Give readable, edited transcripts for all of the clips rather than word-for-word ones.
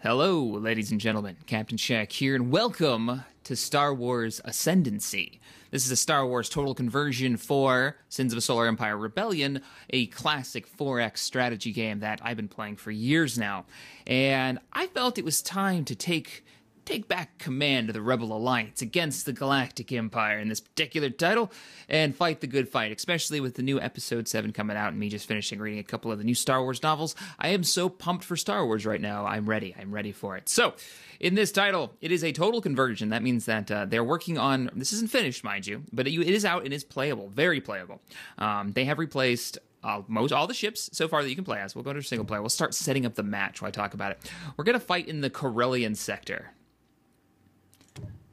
Hello, ladies and gentlemen. CaptainShack here, and welcome to Star Wars Ascendancy. This is a Star Wars total conversion for Sins of a Solar Empire Rebellion, a classic 4X strategy game that I've been playing for years now. And I felt it was time to take back command of the Rebel Alliance against the Galactic Empire in this particular title and fight the good fight, especially with the new Episode 7 coming out and me just finishing reading a couple of the new Star Wars novels. I am so pumped for Star Wars right now. I'm ready for it. So, in this title, it is a total conversion. That means that they're working on, this isn't finished, mind you, but it is out and is playable, very playable. They have replaced all the ships so far that you can play as. We'll go to single player. We'll start setting up the match while I talk about it. We're going to fight in the Corellian sector.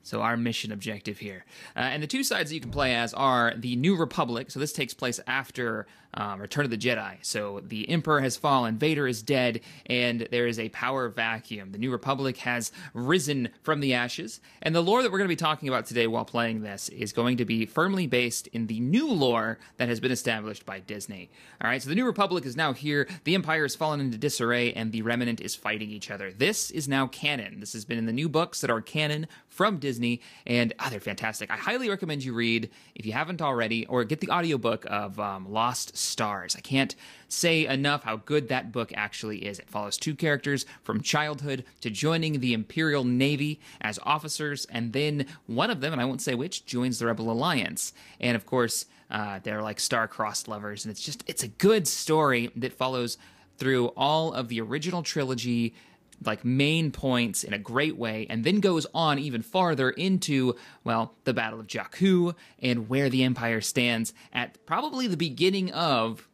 So our mission objective here. And the two sides that you can play as are the New Republic. So this takes place after Return of the Jedi. So the Emperor has fallen, Vader is dead, and there is a power vacuum. The New Republic has risen from the ashes. And the lore that we're going to be talking about today while playing this is going to be firmly based in the new lore that has been established by Disney. All right, so the New Republic is now here. The Empire has fallen into disarray, and the Remnant is fighting each other. This is now canon. This has been in the new books that are canon from Disney, and they're fantastic. I highly recommend you read, if you haven't already, or get the audiobook of Lost Stars. I can't say enough how good that book actually is. It follows two characters from childhood to joining the Imperial Navy as officers, and then one of them, and I won't say which, joins the Rebel Alliance. And of course, they're like star-crossed lovers, and it's a good story that follows through all of the original trilogy, like main points in a great way, and then goes on even farther into, well, the Battle of Jakku and where the Empire stands at probably the beginning of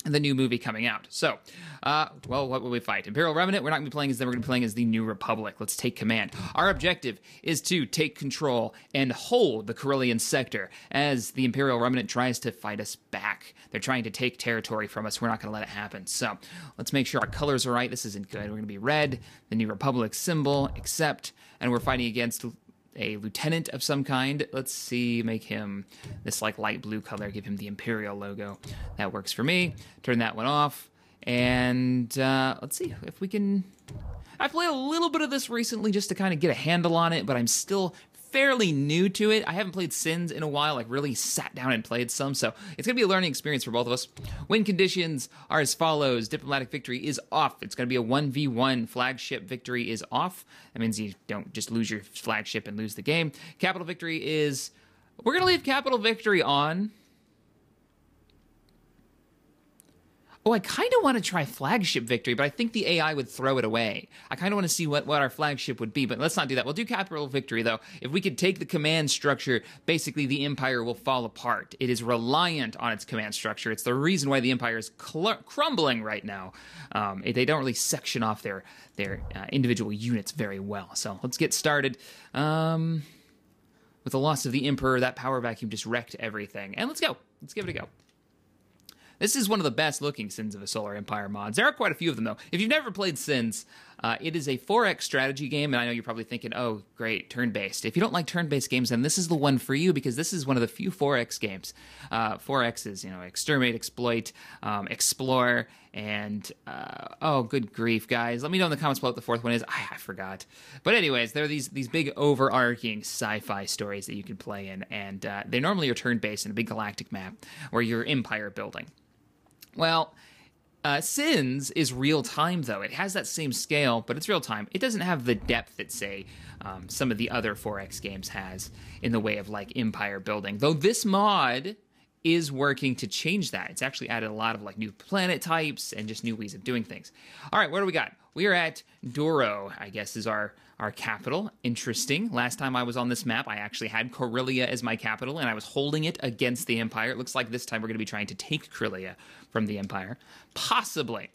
the new movie coming out. So, well, what will we fight? Imperial Remnant, we're not going to be playing as them, we're going to be playing as the New Republic. Let's take command. Our objective is to take control and hold the Corellian sector as the Imperial Remnant tries to fight us back. They're trying to take territory from us. We're not going to let it happen. So, let's make sure our colors are right. This isn't good. We're going to be red, the New Republic symbol, accept, and we're fighting against a lieutenant of some kind. Let's see, make him this like light blue color, give him the Imperial logo. That works for me. Turn that one off. And let's see if we can... I played a little bit of this recently just to kind of get a handle on it, but I'm still fairly new to it. I haven't played Sins in a while, like really sat down and played some, so it's going to be a learning experience for both of us. Win conditions are as follows. Diplomatic victory is off. It's going to be a 1v1. Flagship victory is off. That means you don't just lose your flagship and lose the game. Capital victory is... We're going to leave capital victory on. Oh, I kind of want to try flagship victory, but I think the AI would throw it away. I kind of want to see what our flagship would be, but let's not do that. We'll do capital victory, though. If we could take the command structure, basically the Empire will fall apart. It is reliant on its command structure. It's the reason why the Empire is crumbling right now. They don't really section off their individual units very well. So let's get started. With the loss of the Emperor, that power vacuum just wrecked everything. And let's go. Let's give it a go. This is one of the best looking Sins of a Solar Empire mods. There are quite a few of them, though. If you've never played Sins, it is a 4X strategy game, and I know you're probably thinking, oh, great, turn-based. If you don't like turn-based games, then this is the one for you, because this is one of the few 4X games. 4X is, exterminate, exploit, explore, and, oh, good grief, guys. Let me know in the comments below what the fourth one is. I forgot. But anyways, there are these big overarching sci-fi stories that you can play in, and they normally are turn-based in a big galactic map where you're empire building. Well, Sins is real-time, though. It has that same scale, but it's real-time. It doesn't have the depth that, say, some of the other 4X games has in the way of, like, empire building. Though this mod is working to change that. It's actually added a lot of, like, new planet types and just new ways of doing things. All right, what do we got? We are at Doro, I guess, is our capital. Interesting. Last time I was on this map, I actually had Corellia as my capital, and I was holding it against the Empire. It looks like this time we're going to be trying to take Corellia from the Empire. Possibly.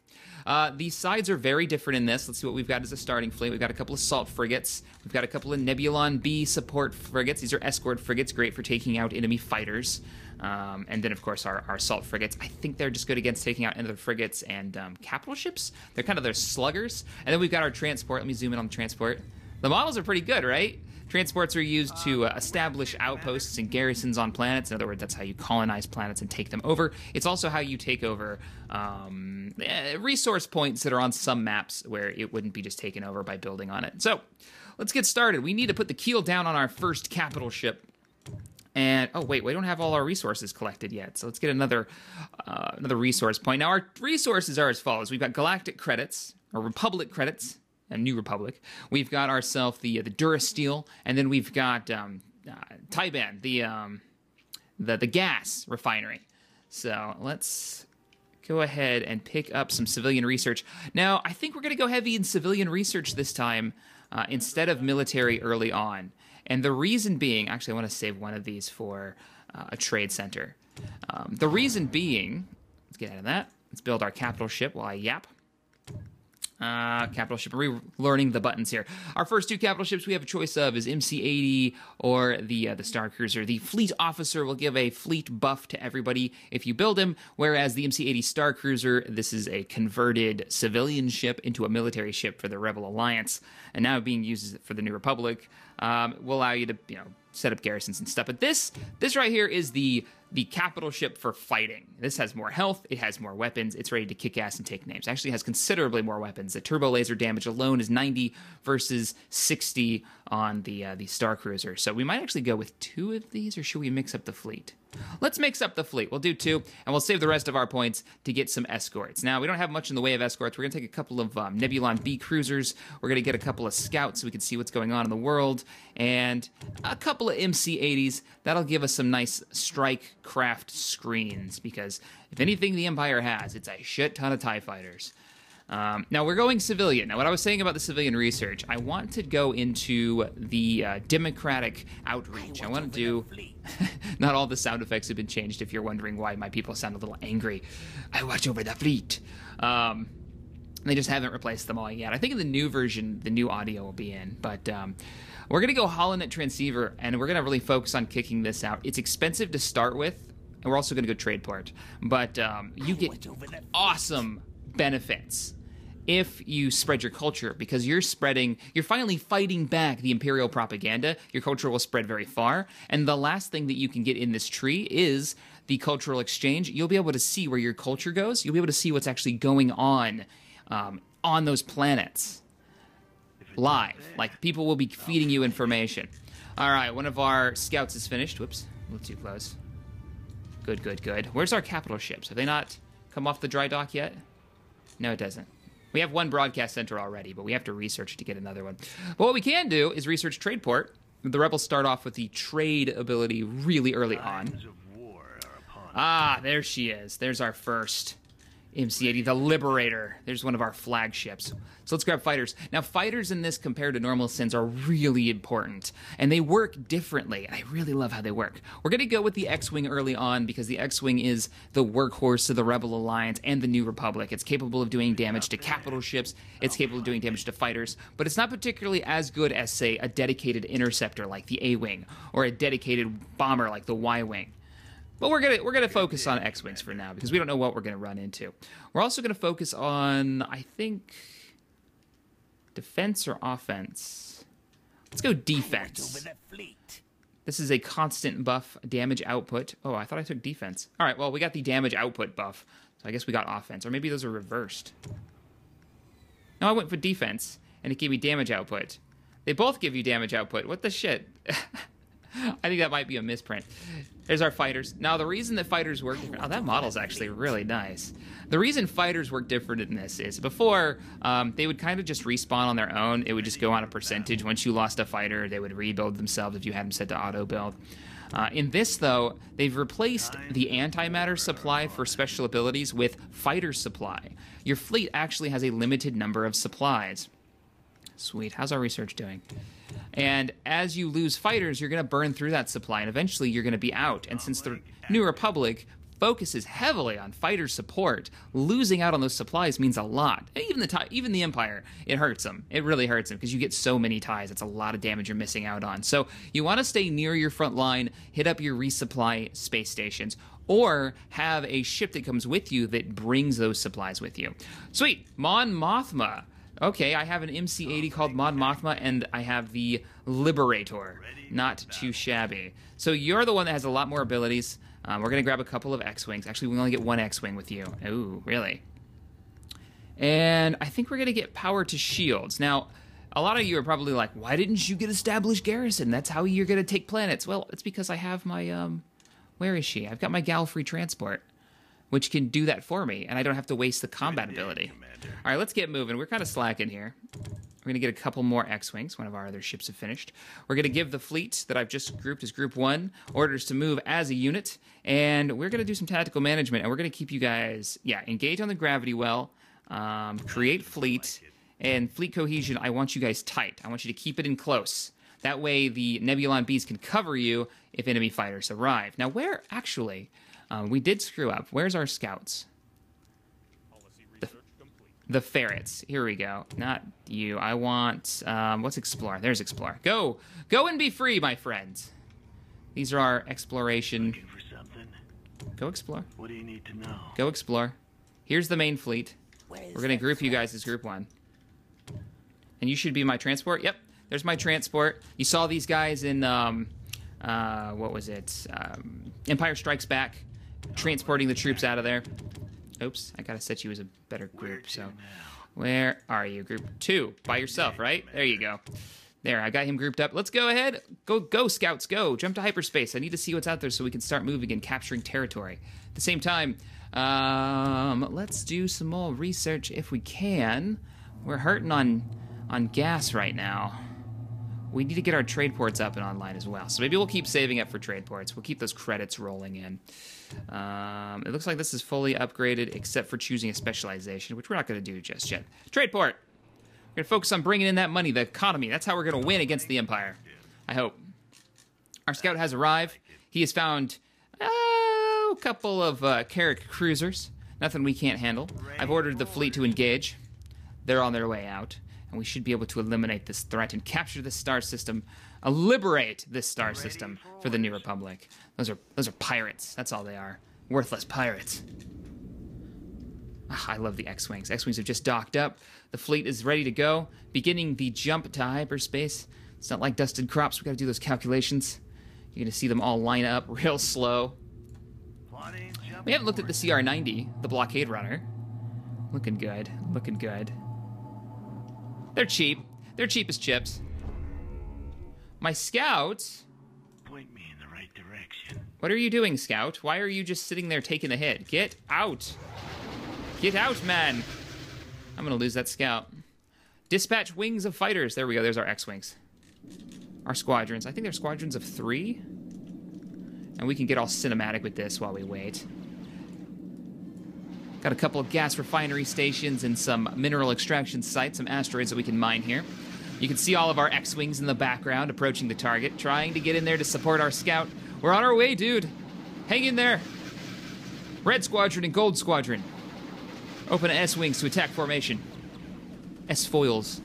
These sides are very different in this. Let's see what we've got as a starting fleet. We've got a couple of assault frigates. We've got a couple of Nebulon B support frigates. These are escort frigates, great for taking out enemy fighters. And then, of course, our assault frigates. I think they're just good against taking out other frigates and capital ships. They're kind of their sluggers. And then we've got our transport. Let me zoom in on the transport. The models are pretty good, right? Transports are used to establish outposts and garrisons on planets. In other words, that's how you colonize planets and take them over. It's also how you take over resource points that are on some maps where it wouldn't be just taken over by building on it. So let's get started. We need to put the keel down on our first capital ship. And, oh, wait, we don't have all our resources collected yet. So let's get another resource point. Now, our resources are as follows. We've got galactic credits, or Republic credits, a New Republic. We've got ourselves the Durasteel, and then we've got Taiban, the gas refinery. So let's go ahead and pick up some civilian research. Now, I think we're going to go heavy in civilian research this time instead of military early on. And the reason being, actually, I want to save one of these for a trade center. The reason being, let's get out of that. Let's build our capital ship while I yap. Capital ship, relearning the buttons here. Our first two capital ships we have a choice of is MC-80 or the Star Cruiser. The fleet officer will give a fleet buff to everybody if you build him, whereas the MC-80 Star Cruiser, this is a converted civilian ship into a military ship for the Rebel Alliance, and now being used for the New Republic. Will allow you to, set up garrisons and stuff. But this right here is the capital ship for fighting. This has more health, it has more weapons, it's ready to kick ass and take names. Actually has considerably more weapons. The turbo laser damage alone is 90 versus 60 on the Star Cruiser. So we might actually go with two of these, or should we mix up the fleet? Let's mix up the fleet. We'll do two, and we'll save the rest of our points to get some escorts. Now, we don't have much in the way of escorts. We're going to take a couple of Nebulon B cruisers. We're going to get a couple of scouts so we can see what's going on in the world, and a couple of MC-80s. That'll give us some nice strike craft screens, because if anything the Empire has, it's a shit ton of TIE fighters. Now, we're going civilian. Now, what I was saying about the civilian research, I want to go into the democratic outreach. I want to do... Not all the sound effects have been changed, if you're wondering why my people sound a little angry. I watch over the fleet. They just haven't replaced them all yet. I think in the new version, the new audio will be in. But we're going to go Holonet Transceiver, and we're going to really focus on kicking this out. It's expensive to start with, and we're also going to go Tradeport. But you get awesome benefits if you spread your culture, because you're finally fighting back the Imperial propaganda. Your culture will spread very far, and the last thing that you can get in this tree is the cultural exchange. You'll be able to see where your culture goes. You'll be able to see what's actually going on those planets live. Like, people will be feeding you information. All right, one of our scouts is finished. Whoops, a little too close. Good. Where's our capital ships? Have they not come off the dry dock yet? No, it doesn't. We have one broadcast center already, but we have to research to get another one. But what we can do is research Tradeport. The Rebels start off with the trade ability really early on. Ah, there she is. There's our first MC-80, the Liberator. There's one of our flagships. So let's grab fighters. Now, fighters in this compared to normal sins are really important, and they work differently. I really love how they work. We're going to go with the X-Wing early on, because the X-Wing is the workhorse of the Rebel Alliance and the New Republic. It's capable of doing damage to capital ships. It's capable of doing damage to fighters, but it's not particularly as good as, say, a dedicated interceptor like the A-Wing, or a dedicated bomber like the Y-Wing. But we're gonna focus on X-Wings for now, because we don't know what we're gonna run into. We're also gonna focus on, I think, defense or offense. Let's go defense. This is a constant buff damage output. Oh, I thought I took defense. All right, well, we got the damage output buff, so I guess we got offense, or maybe those are reversed. No, I went for defense, and it gave me damage output. They both give you damage output. What the shit? I think that might be a misprint. There's our fighters. Now, the reason that fighters work different... Oh, that model's actually really nice. The reason fighters work different in this is before, they would kind of just respawn on their own. It would just go on a percentage. Once you lost a fighter, they would rebuild themselves if you had them set to auto-build. In this, though, they've replaced the antimatter supply for special abilities with fighter supply. Your fleet actually has a limited number of supplies. Sweet. How's our research doing? And as you lose fighters, you're going to burn through that supply, and eventually you're going to be out. And since the New Republic focuses heavily on fighter support, losing out on those supplies means a lot. Even the Empire, it hurts them. It really hurts them, because you get so many ties. It's a lot of damage you're missing out on. So you want to stay near your front line, hit up your resupply space stations, or have a ship that comes with you that brings those supplies with you. Sweet. Mon Mothma. Okay, I have an MC-80 called Mon Mothma, and I have the Liberator. Not too shabby. So you're the one that has a lot more abilities. We're going to grab a couple of X-Wings. Actually, we only get one X-Wing with you. Ooh, really? And I think we're going to get power to shields. Now, a lot of you are probably like, why didn't you get established garrison? That's how you're going to take planets. Well, it's because I have my, where is she? I've got my Gal-free transport, which can do that for me, and I don't have to waste the combat ability. All right, let's get moving. We're kind of slacking here. We're going to get a couple more X-Wings. One of our other ships have finished. We're going to give the fleet that I've just grouped as Group 1 orders to move as a unit, and we're going to do some tactical management, and we're going to keep you guys, engage on the gravity well, create fleet, and fleet cohesion. I want you guys tight. I want you to keep it in close. That way the Nebulon Bees can cover you if enemy fighters arrive. Now, where actually... we did screw up. Where's our scouts? The ferrets. Here we go. Not you. I want... let's explore. There's explore. Go! Go and be free, my friends. These are our exploration... Looking for something? Go explore. What do you need to know? Go explore. Here's the main fleet. We're going to group you guys as Group 1. And you should be my transport. Yep. There's my transport. You saw these guys in... what was it? Empire Strikes Back. Transporting the troops out of there. Oops, I gotta set you as a better group. So, where are you? Group 2, by yourself, right? There you go. There, I got him grouped up. Let's go ahead. Go, scouts, go. Jump to hyperspace. I need to see what's out there so we can start moving and capturing territory. At the same time, let's do some more research if we can. We're hurting on gas right now. We need to get our trade ports up and online as well. So maybe we'll keep saving up for trade ports. We'll keep those credits rolling in. It looks like this is fully upgraded except for choosing a specialization, which we're not going to do just yet. Trade port! We're going to focus on bringing in that money, the economy. That's how we're going to win against the Empire. I hope. Our scout has arrived. He has found a couple of Carrack cruisers. Nothing we can't handle. I've ordered the fleet to engage. They're on their way out. And we should be able to eliminate this threat and capture this star system, liberate this star system for the New Republic. Those are pirates. That's all they are. Worthless pirates. I love the X-Wings. X-Wings have just docked up. The fleet is ready to go, beginning the jump to hyperspace. It's not like dusted crops. We got to do those calculations. You're going to see them all line up real slow. We haven't looked at the CR-90, the blockade runner. Looking good. Looking good. They're cheap. They're cheap as chips. My scout... Point me in the right direction. What are you doing, scout? Why are you just sitting there taking the hit? Get out. Get out, man. I'm going to lose that scout. Dispatch wings of fighters. There we go. There's our X-Wings. Our squadrons. I think they're squadrons of 3. And we can get all cinematic with this while we wait. Got a couple of gas refinery stations and some mineral extraction sites, some asteroids that we can mine here. You can see all of our X-Wings in the background approaching the target, trying to get in there to support our scout. We're on our way, dude. Hang in there. Red Squadron and Gold Squadron. Open S-Wings to attack formation. S-Foils.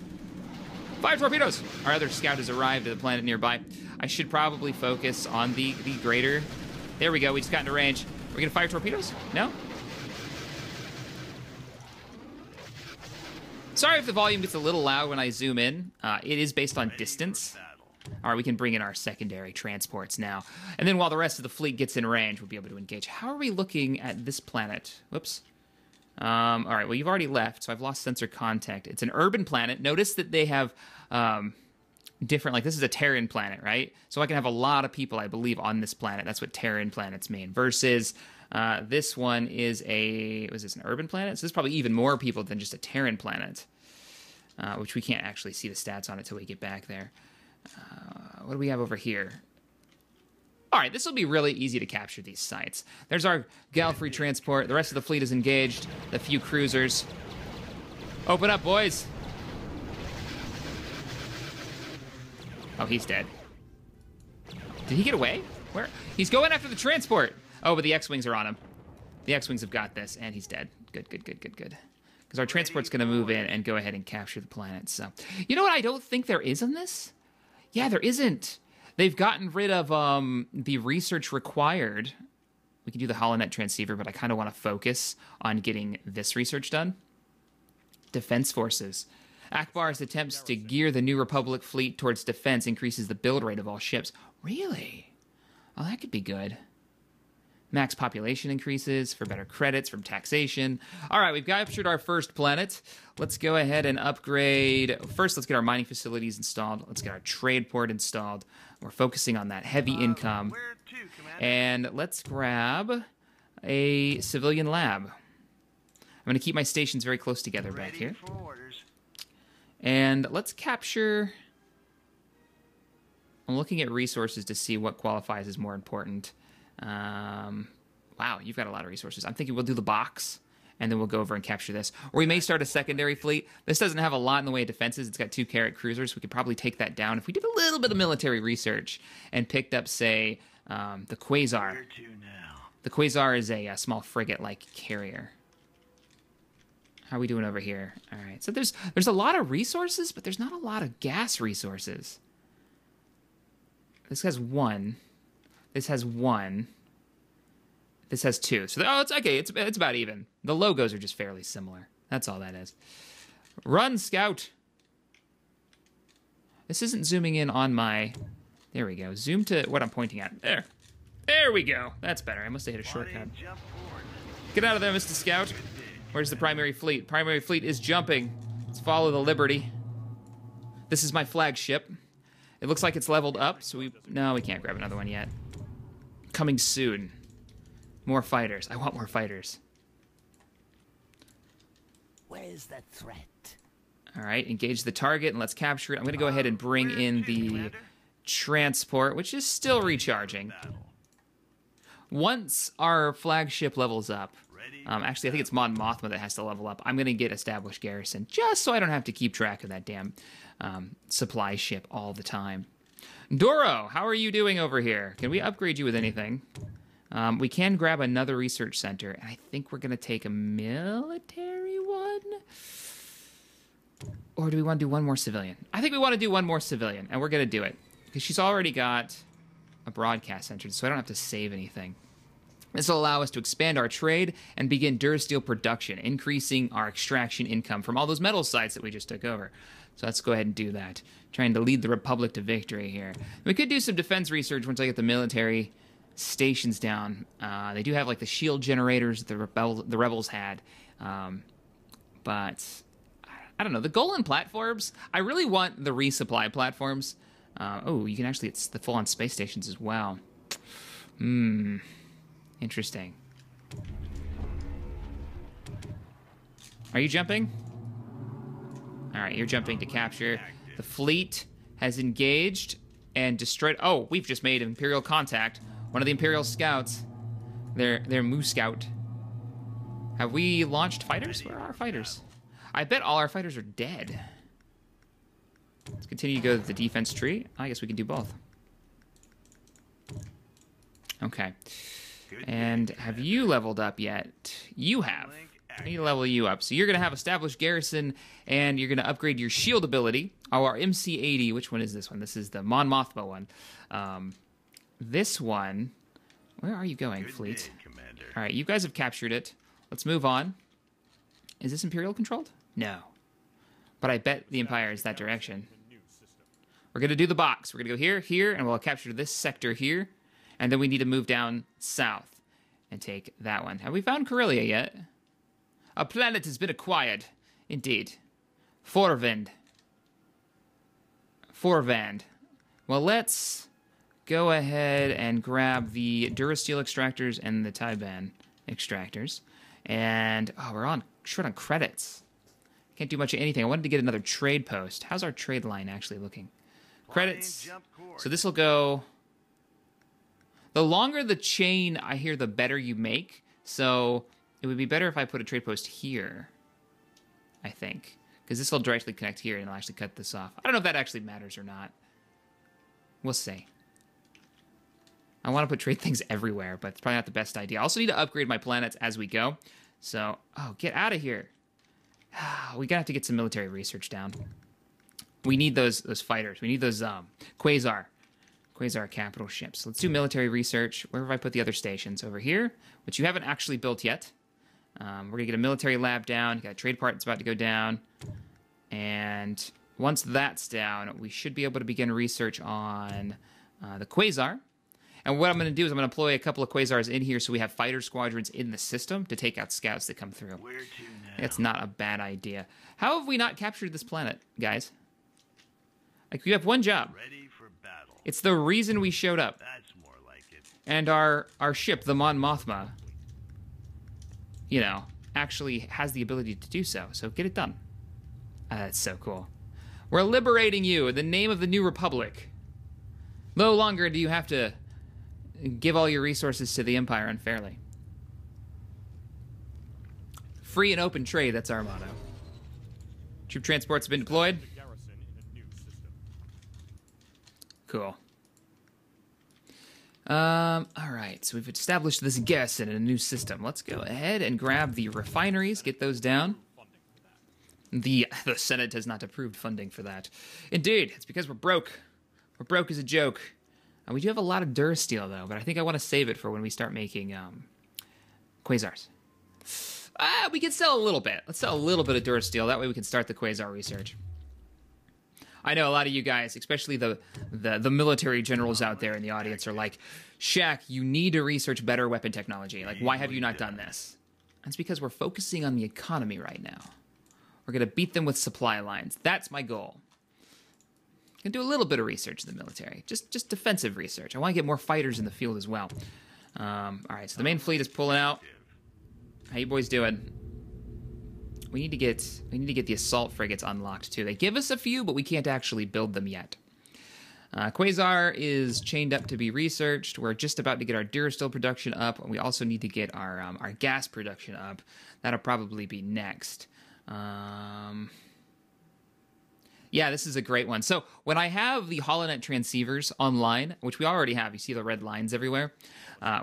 Fire torpedoes! Our other scout has arrived at the planet nearby. I should probably focus on the greater... There we go, we just got into range. We're gonna fire torpedoes? No? Sorry if the volume gets a little loud when I zoom in. It is based on distance. All right, we can bring in our secondary transports now. And then while the rest of the fleet gets in range, we'll be able to engage. How are we looking at this planet? Whoops. All right, well, you've already left, so I've lost sensor contact. It's an urban planet. Notice that they have different, like this is a Terran planet, right? So I can have a lot of people, I believe, on this planet. That's what Terran planets mean. Versus this one is was this an urban planet? So this is probably even more people than just a Terran planet, which we can't actually see the stats on it till we get back there. What do we have over here? All right, this will be really easy to capture these sites. There's our Gal-free transport. The rest of the fleet is engaged. The few cruisers. Open up, boys. Oh, he's dead. Did he get away? Where? He's going after the transport. Oh, but the X-Wings are on him. The X-Wings have got this, and he's dead. Good, good, good, good, good. Because our transport's going to move in and go ahead and capture the planet. So, you know what I don't think there is in this? Yeah, there isn't. They've gotten rid of the research required. We can do the HoloNet transceiver, but I kind of want to focus on getting this research done. Defense forces. Akbar's attempts to gear the New Republic fleet towards defense increases the build rate of all ships. Really? Oh, that could be good. Max population increases for better credits from taxation. All right, we've captured our first planet. Let's go ahead and upgrade. First, let's get our mining facilities installed. Let's get our trade port installed. We're focusing on that heavy income. Where to, Commander? And let's grab a civilian lab. I'm going to keep my stations very close together back Ready here. for orders. And let's capture... I'm looking at resources to see what qualifies as more important. Wow, you've got a lot of resources. I'm thinking we'll do the box, and then we'll go over and capture this. Or we may start a secondary fleet. This doesn't have a lot in the way of defenses. It's got 2 carrot cruisers. We could probably take that down if we did a little bit of military research and picked up, say, the Quasar. Where to now? The Quasar is a small frigate-like carrier. How are we doing over here? All right, so there's a lot of resources, but there's not a lot of gas resources. This has 1. This has 1. This has 2. So, oh, it's okay. It's about even. The logos are just fairly similar. That's all that is. Run, Scout. This isn't zooming in on my... There we go. Zoom to what I'm pointing at. There. There we go. That's better. I must have hit a shortcut. Jump forward. Get out of there, Mr. Scout. Where's the primary fleet? Primary fleet is jumping. Let's follow the Liberty. This is my flagship. It looks like it's leveled up, so no, we can't grab another one yet. Coming soon. More fighters. I want more fighters. Where's the threat? All right, engage the target and let's capture it. I'm going to go ahead and bring in the transport, which is still recharging. Once our flagship levels up, actually I think it's Mon Mothma that has to level up, I'm going to get established garrison, just so I don't have to keep track of that damn supply ship all the time. Doro, how are you doing over here? Can we upgrade you with anything? We can grab another research center, and I think we're going to take a military one. Or do we want to do one more civilian? I think we want to do one more civilian, and we're going to do it. Because she's already got a broadcast center, so I don't have to save anything. This will allow us to expand our trade and begin Durasteel production, increasing our extraction income from all those metal sites that we just took over. So let's go ahead and do that. Trying to lead the Republic to victory here. We could do some defense research once I get the military stations down. They do have like the shield generators that the rebels had, but I don't know, the Golan platforms. I really want the resupply platforms. Oh, you can actually, it's the full-on space stations as well. Interesting. Are you jumping? All right, you're jumping to capture. The fleet has engaged and destroyed. Oh, we've just made Imperial contact. One of the Imperial scouts. They're Moo Scout. Have we launched fighters? Where are our fighters? I bet all our fighters are dead. Let's continue to go to the defense tree. I guess we can do both. Okay. And have you leveled up yet? You have. I need to level you up. So you're going to have established garrison, and you're going to upgrade your shield ability. Oh, our MC-80. Which one is this one? This is the Mon Mothma one. This one... Where are you going, fleet? All right, you guys have captured it. Let's move on. Is this Imperial controlled? No. But I bet the Empire is that direction. We're going to do the box. We're going to go here, here, and we'll capture this sector here. And then we need to move down south and take that one. Have we found Corellia yet? A planet has been acquired. Indeed. Forvand. Well, let's go ahead and grab the Durasteel extractors and the Taiban extractors. And, oh, we're short on credits. Can't do much of anything. I wanted to get another trade post. How's our trade line actually looking? Credits. So this will go... The longer the chain, I hear, the better you make. So it would be better if I put a trade post here, I think. Because this will directly connect here, and it'll actually cut this off. I don't know if that actually matters or not. We'll see. I want to put trade things everywhere, but it's probably not the best idea. I also need to upgrade my planets as we go. So, oh, get out of here. We're going to have to get some military research down. We need those fighters. We need those Quasar capital ships. Let's do military research. Where have I put the other stations? Over here, which you haven't actually built yet. We're going to get a military lab down. Got a trade part that's about to go down. And once that's down, we should be able to begin research on the Quasar. And what I'm going to do is I'm going to deploy a couple of Quasars in here so we have fighter squadrons in the system to take out scouts that come through. Where to now? It's not a bad idea. How have we not captured this planet, guys? Like, you have one job. Ready for battle. It's the reason we showed up. That's more like it. And our ship, the Mon Mothma, you know, actually has the ability to do so. So get it done. That's so cool. We're liberating you in the name of the New Republic. No longer do you have to give all your resources to the Empire unfairly. Free and open trade, that's our motto. Troop transports have been deployed. Cool. Alright, so we've established this garrison in a new system. Let's go ahead and grab the refineries, get those down. The Senate has not approved funding for that. Indeed, it's because we're broke. We're broke as a joke. We do have a lot of Durasteel, though, but I think I want to save it for when we start making Quasars. We can sell a little bit. Let's sell a little bit of Durasteel. That way we can start the Quasar research. I know a lot of you guys, especially the military generals out there in the audience, are like, Shack, you need to research better weapon technology. Like, why have you not done this? That's because we're focusing on the economy right now. We're going to beat them with supply lines. That's my goal. I'm going to do a little bit of research in the military. Just defensive research. I want to get more fighters in the field as well. All right, so the main fleet is pulling out. How you boys doing? We need to get the assault frigates unlocked too. They give us a few, but we can't actually build them yet. Quasar is chained up to be researched. We're just about to get our Durasteel production up. We also need to get our gas production up. That'll probably be next. Yeah, this is a great one. So when I have the HoloNet transceivers online, which we already have, you see the red lines everywhere.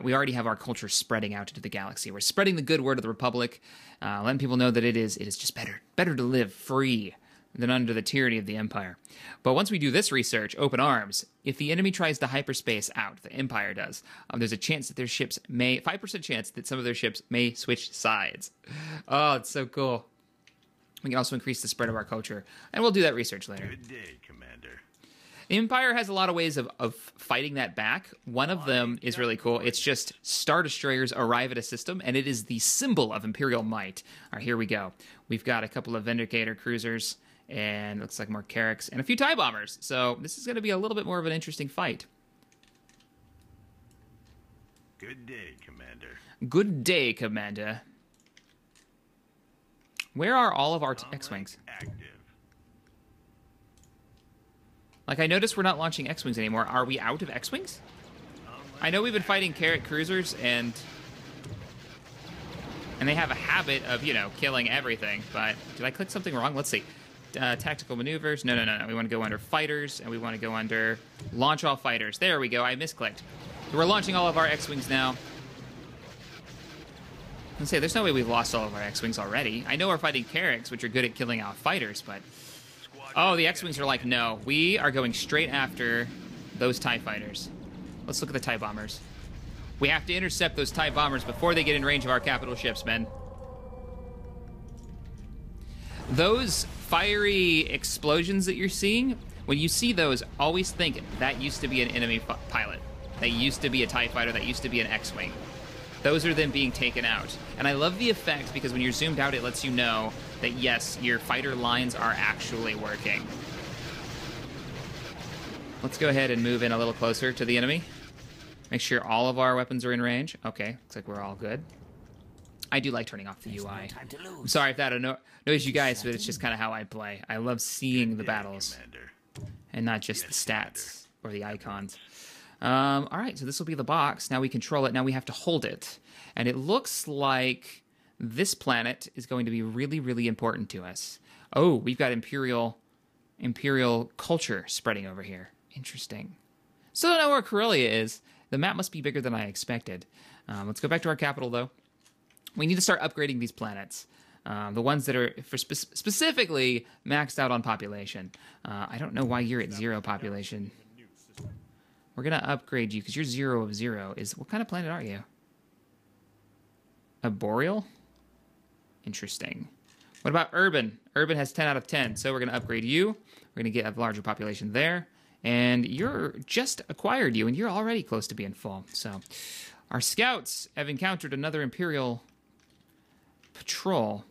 We already have our culture spreading out into the galaxy. We're spreading the good word of the Republic, letting people know that it is just better to live free than under the tyranny of the Empire. But once we do this research, open arms, if the enemy tries to hyperspace out, the Empire does, there's a chance that their ships 5% chance that some of their ships may switch sides. Oh, it's so cool. We can also increase the spread of our culture, and we'll do that research later. Good day, Commander. The Empire has a lot of ways of fighting that back. One of them is really cool. It's just Star Destroyers arrive at a system, and it is the symbol of Imperial might. All right, here we go. We've got a couple of Vindicator cruisers, and looks like more Carracks, and a few TIE bombers. So this is going to be a little bit more of an interesting fight. Good day, Commander. Good day, Commander. Where are all of our X-Wings? Active. Like, I noticed we're not launching X-Wings anymore. Are we out of X-Wings? I know we've been fighting Carrack cruisers, and they have a habit of, you know, killing everything. But did I click something wrong? Let's see. Tactical maneuvers. No. We want to go under fighters, and we want to go under launch all fighters. There we go. I misclicked. So we're launching all of our X-Wings now. I say, there's no way we've lost all of our X-Wings already. I know we're fighting Carracks, which are good at killing out fighters, but... Oh, the X-Wings are like, no, we are going straight after those TIE fighters. Let's look at the TIE bombers. We have to intercept those TIE bombers before they get in range of our capital ships, men. Those fiery explosions that you're seeing, when you see those, always think that used to be an enemy pilot. That used to be a TIE fighter, that used to be an X-Wing. Those are them being taken out. And I love the effect because when you're zoomed out, it lets you know that, yes, your fighter lines are actually working. Let's go ahead and move in a little closer to the enemy. Make sure all of our weapons are in range. Okay, looks like we're all good. I do like turning off the UI. I'm sorry if that annoys you guys, but it's just kind of how I play. I love seeing the battles and not just the stats or the icons. All right, so this will be the box. Now we control it. Now we have to hold it. And it looks like this planet is going to be really, really important to us. Oh, we've got Imperial culture spreading over here. Interesting. Still don't know where Corellia is. The map must be bigger than I expected. Let's go back to our capital, though. We need to start upgrading these planets. The ones that are specifically maxed out on population. I don't know why you're at 0 population. We're going to upgrade you because you're 0 of 0. What kind of planet are you? A boreal? Interesting. What about urban? Urban has 10 out of 10, so we're going to upgrade you. We're going to get a larger population there. And you're just acquired you, and you're already close to being full. So our scouts have encountered another Imperial patrol.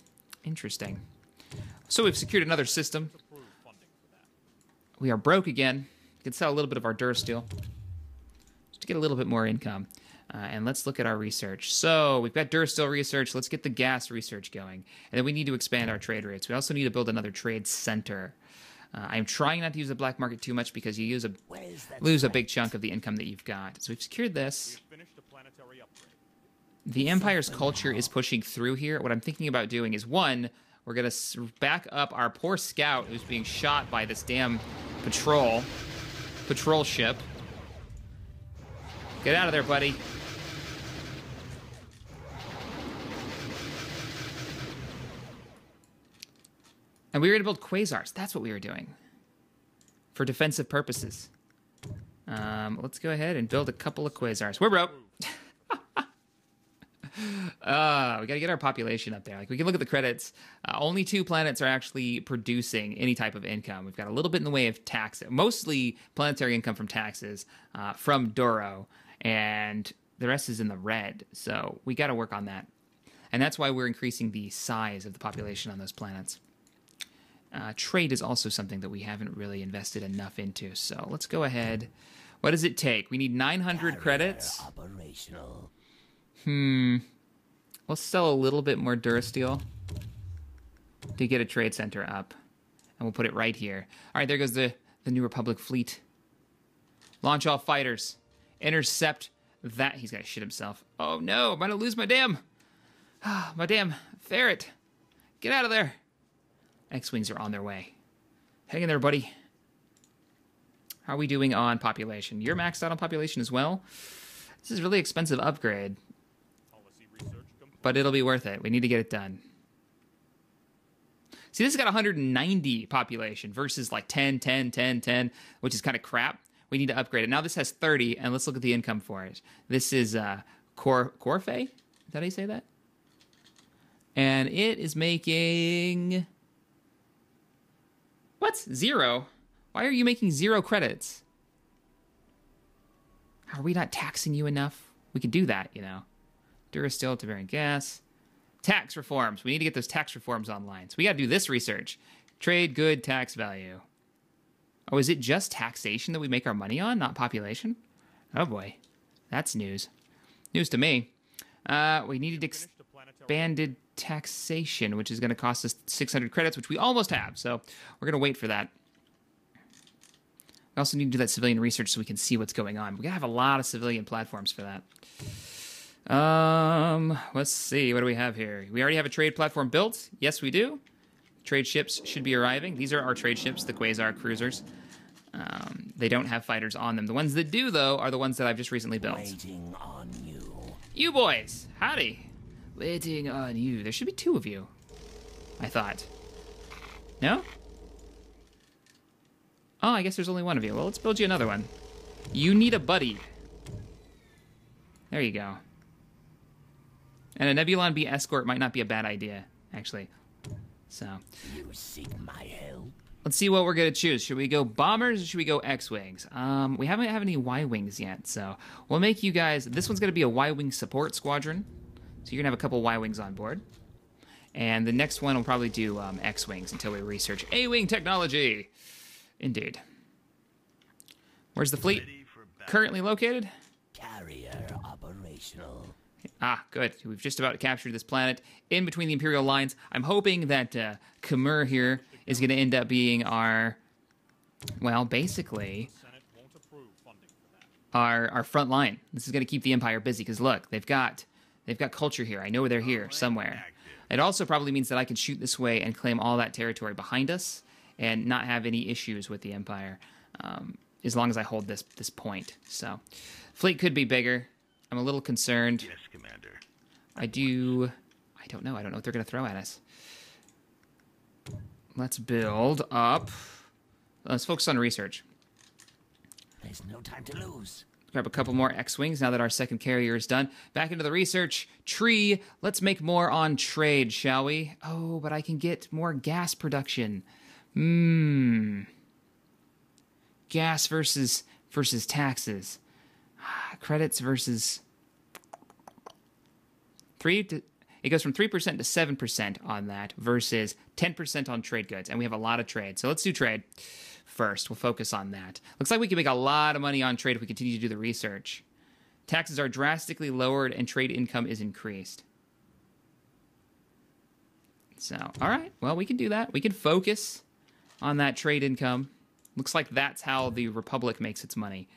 Interesting. So we've secured another system. We are broke again. We can sell a little bit of our Dursteel just to get a little bit more income. And let's look at our research. So we've got Dursteel research. Let's get the gas research going. And then we need to expand our trade rates. We also need to build another trade center. I'm trying not to use the black market too much because you lose a big chunk of the income that you've got. So we've secured this. The Empire's culture is pushing through here. What I'm thinking about doing is, one, we're going to back up our poor scout who's being shot by this damn patrol ship. Get out of there, buddy. And we were going to build quasars. That's what we were doing. For defensive purposes. Let's go ahead and build a couple of quasars. We're broke. We got to get our population up there. Like, we can look at the credits. Only 2 planets are actually producing any type of income. We've got a little bit in the way of tax. Mostly planetary income from taxes from Duro. And the rest is in the red. So we got to work on that. And that's why we're increasing the size of the population on those planets. Trade is also something that we haven't really invested enough into. So let's go ahead. What does it take? We need 900 credits. Operational. We'll sell a little bit more Durasteel to get a trade center up. And we'll put it right here. All right, there goes the New Republic fleet. Launch all fighters. Intercept that. He's going to shit himself. Oh, no. I'm going to lose my damn ferret. Get out of there. X-Wings are on their way. Hang in there, buddy. How are we doing on population? You're maxed out on population as well. This is a really expensive upgrade. But it'll be worth it. We need to get it done. See, this has got 190 population versus like 10, 10, 10, 10, which is kind of crap. We need to upgrade it. Now this has 30, and let's look at the income for it. This is Corfe? Is that how you say that? And it is making... What? 0? Why are you making 0 credits? Are we not taxing you enough? We could do that, you know. Durasteel to variant gas. Tax reforms. We need to get those tax reforms online. So we got to do this research. Trade good tax value. Oh, is it just taxation that we make our money on, not population? Oh boy. That's news. News to me. We needed expanded taxation, which is going to cost us 600 credits, which we almost have. So we're going to wait for that. We also need to do that civilian research so we can see what's going on. We're going to have a lot of civilian platforms for that. Let's see. What do we have here? We already have a trade platform built. Yes, we do. Trade ships should be arriving. These are our trade ships, the Quasar cruisers. They don't have fighters on them. The ones that do, though, are the ones that I've just recently built. Waiting on you. You boys! Howdy! Waiting on you. There should be 2 of you, I thought. No? Oh, I guess there's only 1 of you. Well, let's build you another one. You need a buddy. There you go. And a Nebulon B escort might not be a bad idea, actually. So. You seek my help. Let's see what we're going to choose. Should we go bombers or should we go X-Wings? We haven't have any Y-Wings yet, so we'll make you guys... This one's going to be a Y-Wing support squadron. So you're going to have a couple Y-Wings on board. And the next one will probably do X-Wings until we research A-Wing technology. Indeed. Where's the fleet currently located? Carrier operational. Ah, good. We've just about captured this planet in between the Imperial lines. I'm hoping that Khmer here is going to end up being our, well, basically, our front line. This is going to keep the Empire busy because look, they've got culture here. I know they're here somewhere. It also probably means that I can shoot this way and claim all that territory behind us and not have any issues with the Empire as long as I hold this point. So, fleet could be bigger. I'm a little concerned. Yes, Commander. I don't know. I don't know what they're going to throw at us. Let's build up. Let's focus on research. There's no time to lose. Grab a couple more X-Wings now that our second carrier is done. Back into the research tree. Let's make more on trade, shall we? Oh, but I can get more gas production. Gas versus taxes. Credits versus... It goes from 3% to 7% on that versus 10% on trade goods. And we have a lot of trade. So let's do trade first. We'll focus on that. Looks like we can make a lot of money on trade if we continue to do the research. Taxes are drastically lowered and trade income is increased. So, all right. Well, we can do that. We can focus on that trade income. Looks like that's how the Republic makes its money.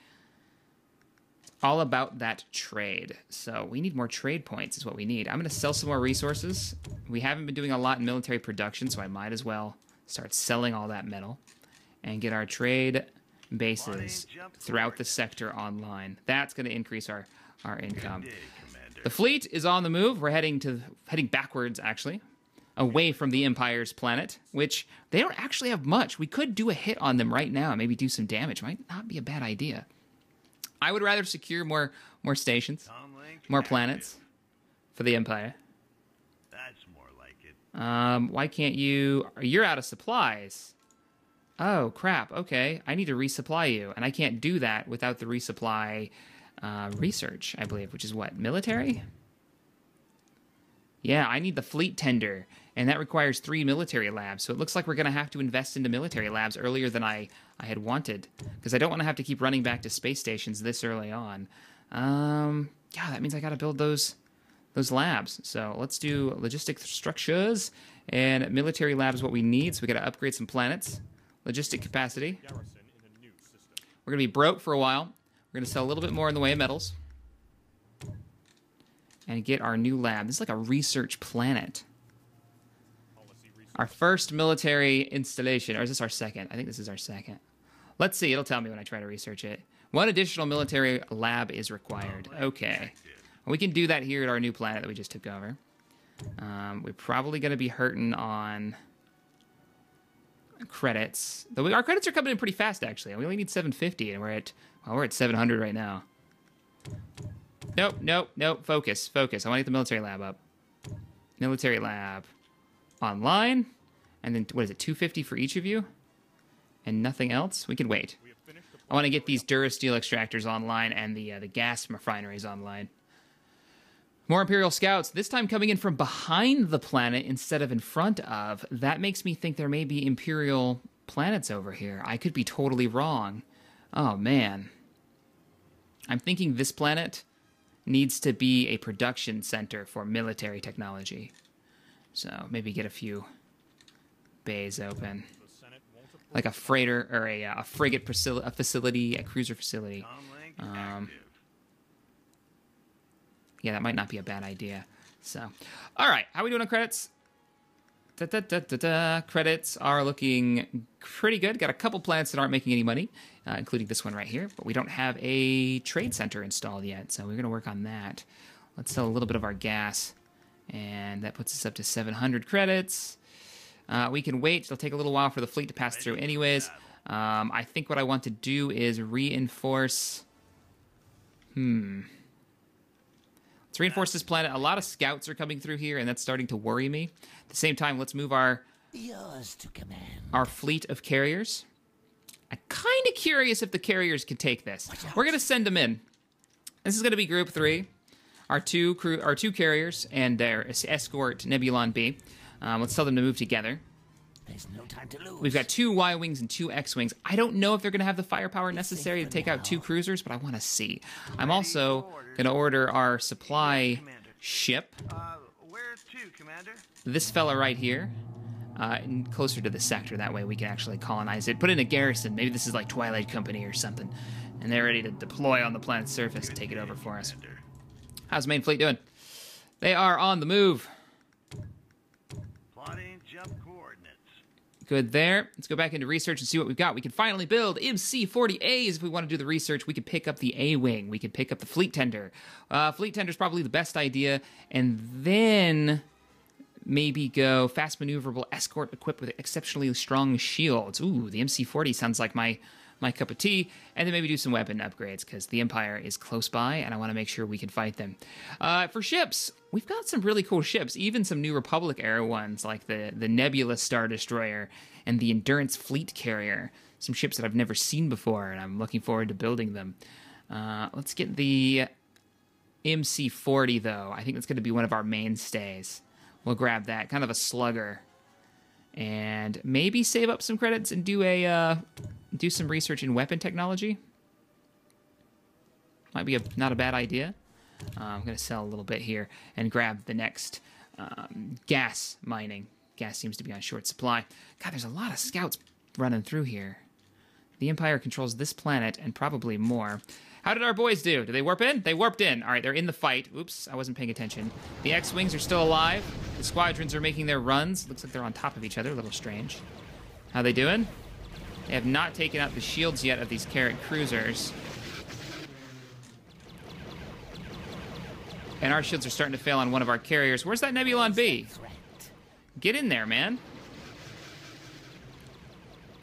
All about that trade. So we need more trade points is what we need. I'm going to sell some more resources. We haven't been doing a lot in military production, so I might as well start selling all that metal and get our trade bases throughout the sector online. That's going to increase our income. The fleet is on the move. We're heading backwards, actually, away from the Empire's planet, which they don't actually have much. We could do a hit on them right now and maybe do some damage. Might not be a bad idea. I would rather secure more stations, more planets for the Empire. That's more like it. Why can't you... You're out of supplies. Oh, crap. Okay. I need to resupply you, and I can't do that without the resupply research, I believe, which is what? Military? Yeah, I need the fleet tender, and that requires 3 military labs, so it looks like we're going to have to invest into military labs earlier than I had wanted, because I don't want to have to keep running back to space stations this early on. Yeah, that means I got to build those labs. So let's do logistic structures, and military labs what we need, so we got to upgrade some planets. Logistic capacity. We're going to be broke for a while. We're going to sell a little bit more in the way of metals. And get our new lab. This is like a research planet. Our first military installation. Or is this our second? I think this is our second. Let's see. It'll tell me when I try to research it. 1 additional military lab is required. Okay. Well, we can do that here at our new planet that we just took over. We're probably going to be hurting on credits. Though our credits are coming in pretty fast, actually. We only need 750, and we're at 700 right now. Nope. Focus. I want to get the military lab up. Military lab online. And then, what is it, 250 for each of you? And nothing else? We can wait. I want to get these Durasteel extractors online and the gas refineries online. More Imperial Scouts, this time coming in from behind the planet instead of in front of. That makes me think there may be Imperial planets over here. I could be totally wrong. Oh, man. I'm thinking this planet needs to be a production center for military technology. So maybe get a few bays open. Like a freighter, or a frigate facility, a cruiser facility. Yeah, that might not be a bad idea. So, all right, how are we doing on credits? Credits are looking pretty good. Got a couple planets that aren't making any money, including this one right here. But we don't have a trade center installed yet, so we're going to work on that. Let's sell a little bit of our gas, and that puts us up to 700 credits. We can wait. It'll take a little while for the fleet to pass through anyways. I think what I want to do is reinforce... Let's reinforce this planet. A lot of scouts are coming through here, and that's starting to worry me. At the same time, let's move our fleet of carriers. I'm kind of curious if the carriers can take this. We're going to send them in. This is going to be Group 3. Our two carriers and their escort, Nebulon B. Let's tell them to move together. There's no time to lose. We've got 2 Y-Wings and 2 X-Wings. I don't know if they're going to have the firepower necessary to take out 2 cruisers, but I want to see. I'm also going to order our supply ship. Where to, Commander? This fella right here. Closer to the sector. That way we can actually colonize it. Put in a garrison. Maybe this is like Twilight Company or something. And they're ready to deploy on the planet's surface and take it over for us. How's the main fleet doing? They are on the move. Plotting jump coordinates. Good there. Let's go back into research and see what we've got. We can finally build MC-40As if we want to do the research. We could pick up the A-Wing. We could pick up the Fleet Tender. Fleet Tender is probably the best idea. And then maybe go fast maneuverable escort equipped with exceptionally strong shields. Ooh, the MC-40 sounds like my my cup of tea, and then maybe do some weapon upgrades, because the Empire is close by, and I want to make sure we can fight them. For ships, we've got some really cool ships, even some New Republic-era ones, like the Nebula Star Destroyer and the Endurance Fleet Carrier. Some ships that I've never seen before, and I'm looking forward to building them. Let's get the MC-40, though. I think that's going to be one of our mainstays. We'll grab that. Kind of a slugger. And maybe save up some credits and do some research in weapon technology. Might be not a bad idea. I'm going to sell a little bit here and grab the next gas mining. Gas seems to be on short supply. God, there's a lot of scouts running through here. The Empire controls this planet and probably more. How did our boys do? Did they warp in? They warped in. All right, they're in the fight. Oops, I wasn't paying attention. The X-Wings are still alive. The squadrons are making their runs. Looks like they're on top of each other. A little strange. How they doing? They have not taken out the shields yet of these Carrack cruisers. And our shields are starting to fail on one of our carriers. Where's that Nebulon B? Get in there, man.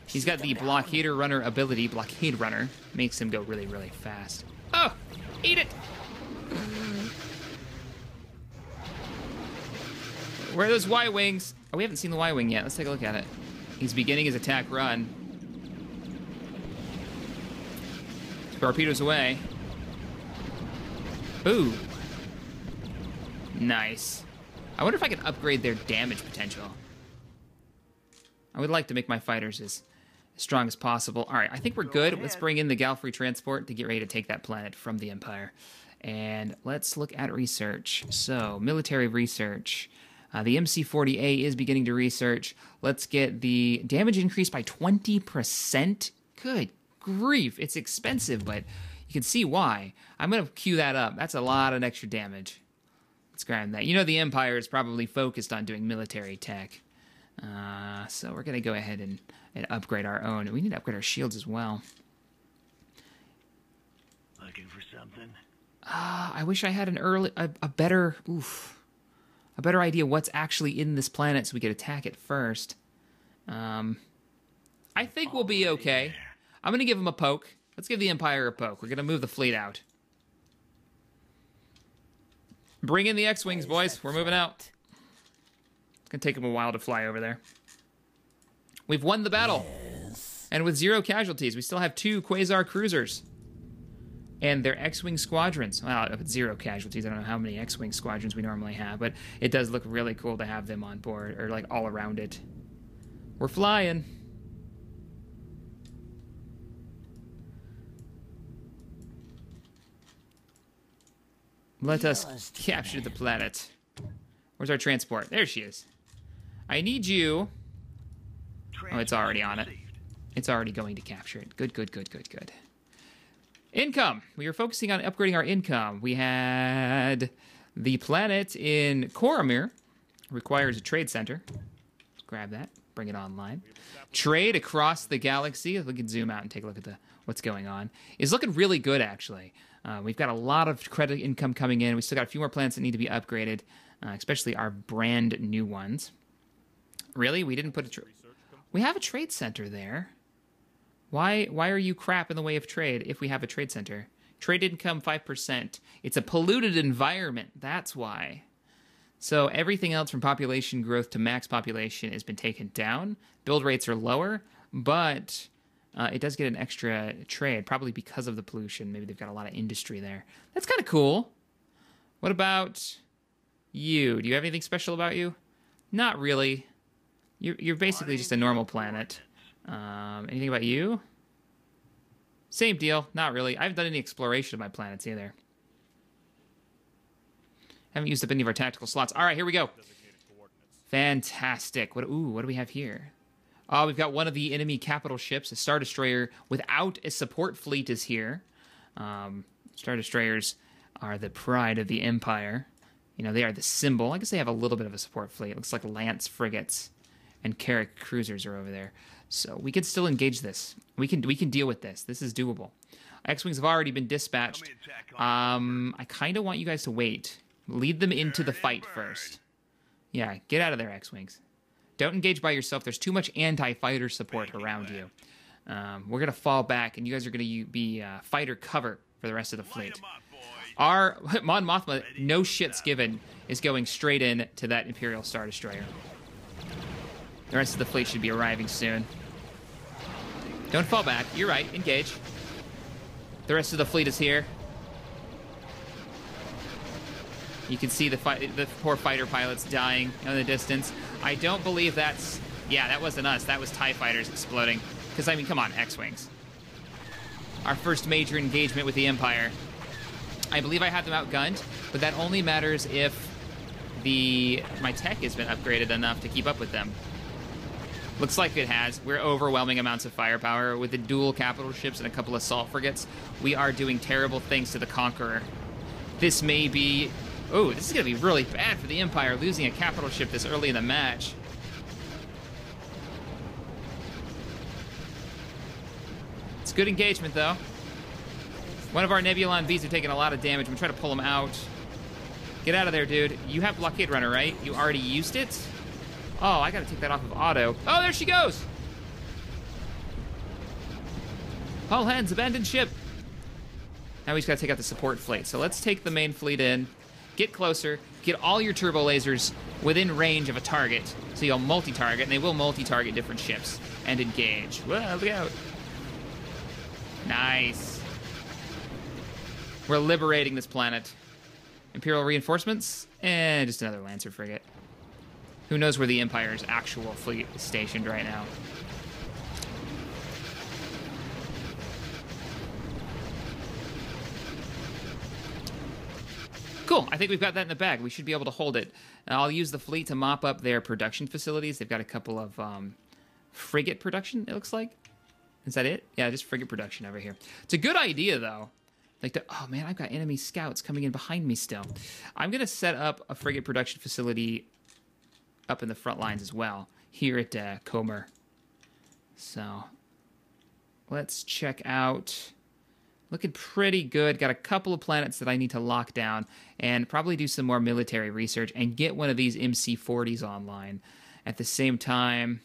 He's got the Blockader Runner ability. Blockade Runner makes him go really, really fast. Oh! Eat it! Where are those Y-Wings? Oh, we haven't seen the Y-Wing yet. Let's take a look at it. He's beginning his attack run. Torpedoes away. Ooh. Nice. I wonder if I can upgrade their damage potential. I would like to make my fighters as strong as possible. All right, I think we're good. Let's bring in the Galfrey transport to get ready to take that planet from the Empire. And let's look at research. So, military research. The MC-40A is beginning to research. Let's get the damage increased by 20%. Good grief. It's expensive, but you can see why. I'm going to queue that up. That's a lot of extra damage. Let's grab that. You know the Empire is probably focused on doing military tech. So we're going to go ahead and upgrade our own. We need to upgrade our shields as well. Looking for something? I wish I had a better idea what's actually in this planet so we could attack it first. I think we'll be okay. I'm going to give him a poke. Let's give the Empire a poke. We're going to move the fleet out. Bring in the X-Wings, boys. We're moving out. It's going to take them a while to fly over there. We've won the battle. Yes. And with 0 casualties, we still have 2 Quasar cruisers. And their X-Wing squadrons. Well, with 0 casualties, I don't know how many X-Wing squadrons we normally have, but it does look really cool to have them on board, or like all around it. We're flying. Let us capture the planet. Where's our transport? There she is. I need you. Oh, it's already on it. It's already going to capture it. Good, good, good, good, good. Income. We are focusing on upgrading our income. We had the planet in Coromir. Requires a trade center. Let's grab that. Bring it online. Trade across the galaxy. We can zoom out and take a look at what's going on. It's looking really good, actually. We've got a lot of credit income coming in. We still got a few more planets that need to be upgraded, especially our brand new ones. Really? We didn't put we have a trade center there. Why are you crap in the way of trade if we have a trade center? Trade income 5%. It's a polluted environment. That's why. So everything else from population growth to max population has been taken down. Build rates are lower, but it does get an extra trade, probably because of the pollution. Maybe they've got a lot of industry there. That's kind of cool. What about you? Do you have anything special about you? Not really. You're basically just a normal planet. Anything about you? Same deal. Not really. I haven't done any exploration of my planets either. Haven't used up any of our tactical slots. All right, here we go. Fantastic. What do we have here? Oh, we've got one of the enemy capital ships. A Star Destroyer without a support fleet is here. Star Destroyers are the pride of the Empire. You know, they are the symbol. I guess they have a little bit of a support fleet. It looks like Lance frigates and Carrack cruisers are over there. So we can still engage this. We can deal with this. This is doable. X-Wings have already been dispatched. I kind of want you guys to wait. Lead them into the fight first. Yeah, get out of there, X-Wings. Don't engage by yourself. There's too much anti-fighter support around you. We're going to fall back, and you guys are going to be fighter cover for the rest of the fleet. Light 'em up, boys. Our Mon Mothma, no shits given, is going straight in to that Imperial Star Destroyer. The rest of the fleet should be arriving soon. Don't fall back. You're right. Engage. The rest of the fleet is here. You can see the poor fighter pilots dying in the distance. I don't believe that's... Yeah, that wasn't us. That was TIE fighters exploding. Because, I mean, come on, X-Wings. Our first major engagement with the Empire. I believe I had them outgunned, but that only matters if my tech has been upgraded enough to keep up with them. Looks like it has. We're overwhelming amounts of firepower. With the dual capital ships and a couple assault frigates, we are doing terrible things to the Conqueror. This may be... Oh, this is going to be really bad for the Empire, losing a capital ship this early in the match. It's good engagement, though. One of our Nebulon Vs are taking a lot of damage. I'm trying to pull them out. Get out of there, dude. You have Blockade Runner, right? You already used it? Oh, I gotta take that off of auto. Oh, there she goes! All hands, abandon ship. Now we just gotta take out the support fleet. So let's take the main fleet in. Get closer. Get all your turbo lasers within range of a target. So you'll multi-target, and they will multi-target different ships. And engage. Whoa, look out. Nice. We're liberating this planet. Imperial reinforcements? And just another Lancer frigate. Who knows where the Empire's actual fleet is stationed right now. Cool. I think we've got that in the bag. We should be able to hold it. I'll use the fleet to mop up their production facilities. They've got a couple of frigate production, it looks like. Is that it? Yeah, just frigate production over here. It's a good idea, though. Like, oh man, I've got enemy scouts coming in behind me still. I'm going to set up a frigate production facility up in the front lines as well, here at Comer. So, let's check out. Looking pretty good. Got a couple of planets that I need to lock down and probably do some more military research and get one of these MC-40s online. At the same time,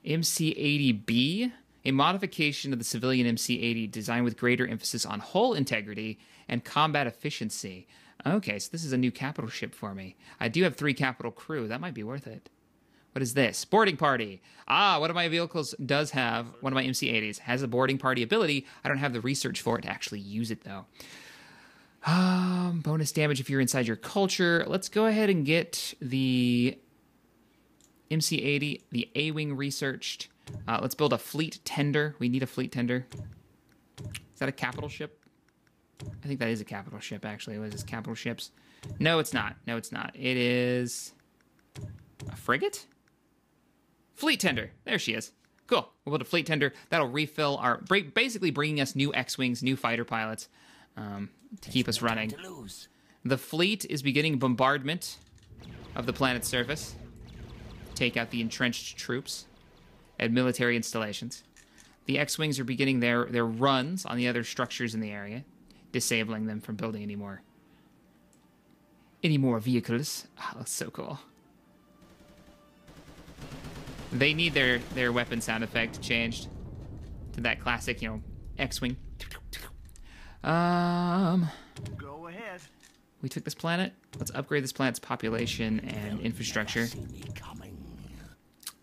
MC-80B, a modification of the civilian MC-80 designed with greater emphasis on hull integrity and combat efficiency. Okay, so this is a new capital ship for me. I do have 3 capital crew. That might be worth it. What is this? Boarding party. Ah, one of my vehicles does have, one of my MC-80s has a boarding party ability. I don't have the research for it to actually use it, though. Bonus damage if you're inside your culture. Let's go ahead and get the MC-80, the A-Wing researched. Let's build a fleet tender. We need a fleet tender. Is that a capital ship? I think that is a capital ship, actually. What is this, capital ships? No, it's not. No, it's not. It is a frigate? Fleet tender. There she is. Cool. We'll build a fleet tender. That'll refill our... basically bringing us new X-Wings, new fighter pilots to keep us running. The fleet is beginning bombardment of the planet's surface. Take out the entrenched troops and military installations. The X-Wings are beginning their runs on the other structures in the area, disabling them from building any more vehicles. Oh, that's so cool. They need their weapon sound effect changed to that classic, X-Wing. Go ahead. We took this planet. Let's upgrade this planet's population and infrastructure.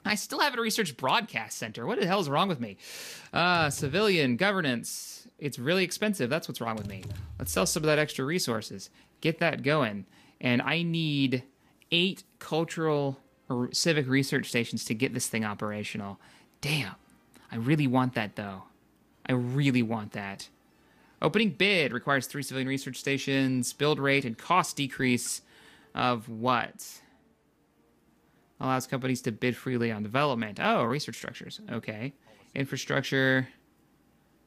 I still haven't researched broadcast center. What the hell is wrong with me? Civilian governance. It's really expensive. That's what's wrong with me. Let's sell some of that extra resources. Get that going. And I need 8 cultural or civic research stations to get this thing operational. Damn. I really want that, though. I really want that. Opening bid requires 3 civilian research stations. Build rate and cost decrease of what? Allows companies to bid freely on development. Oh, research structures. Okay. Infrastructure.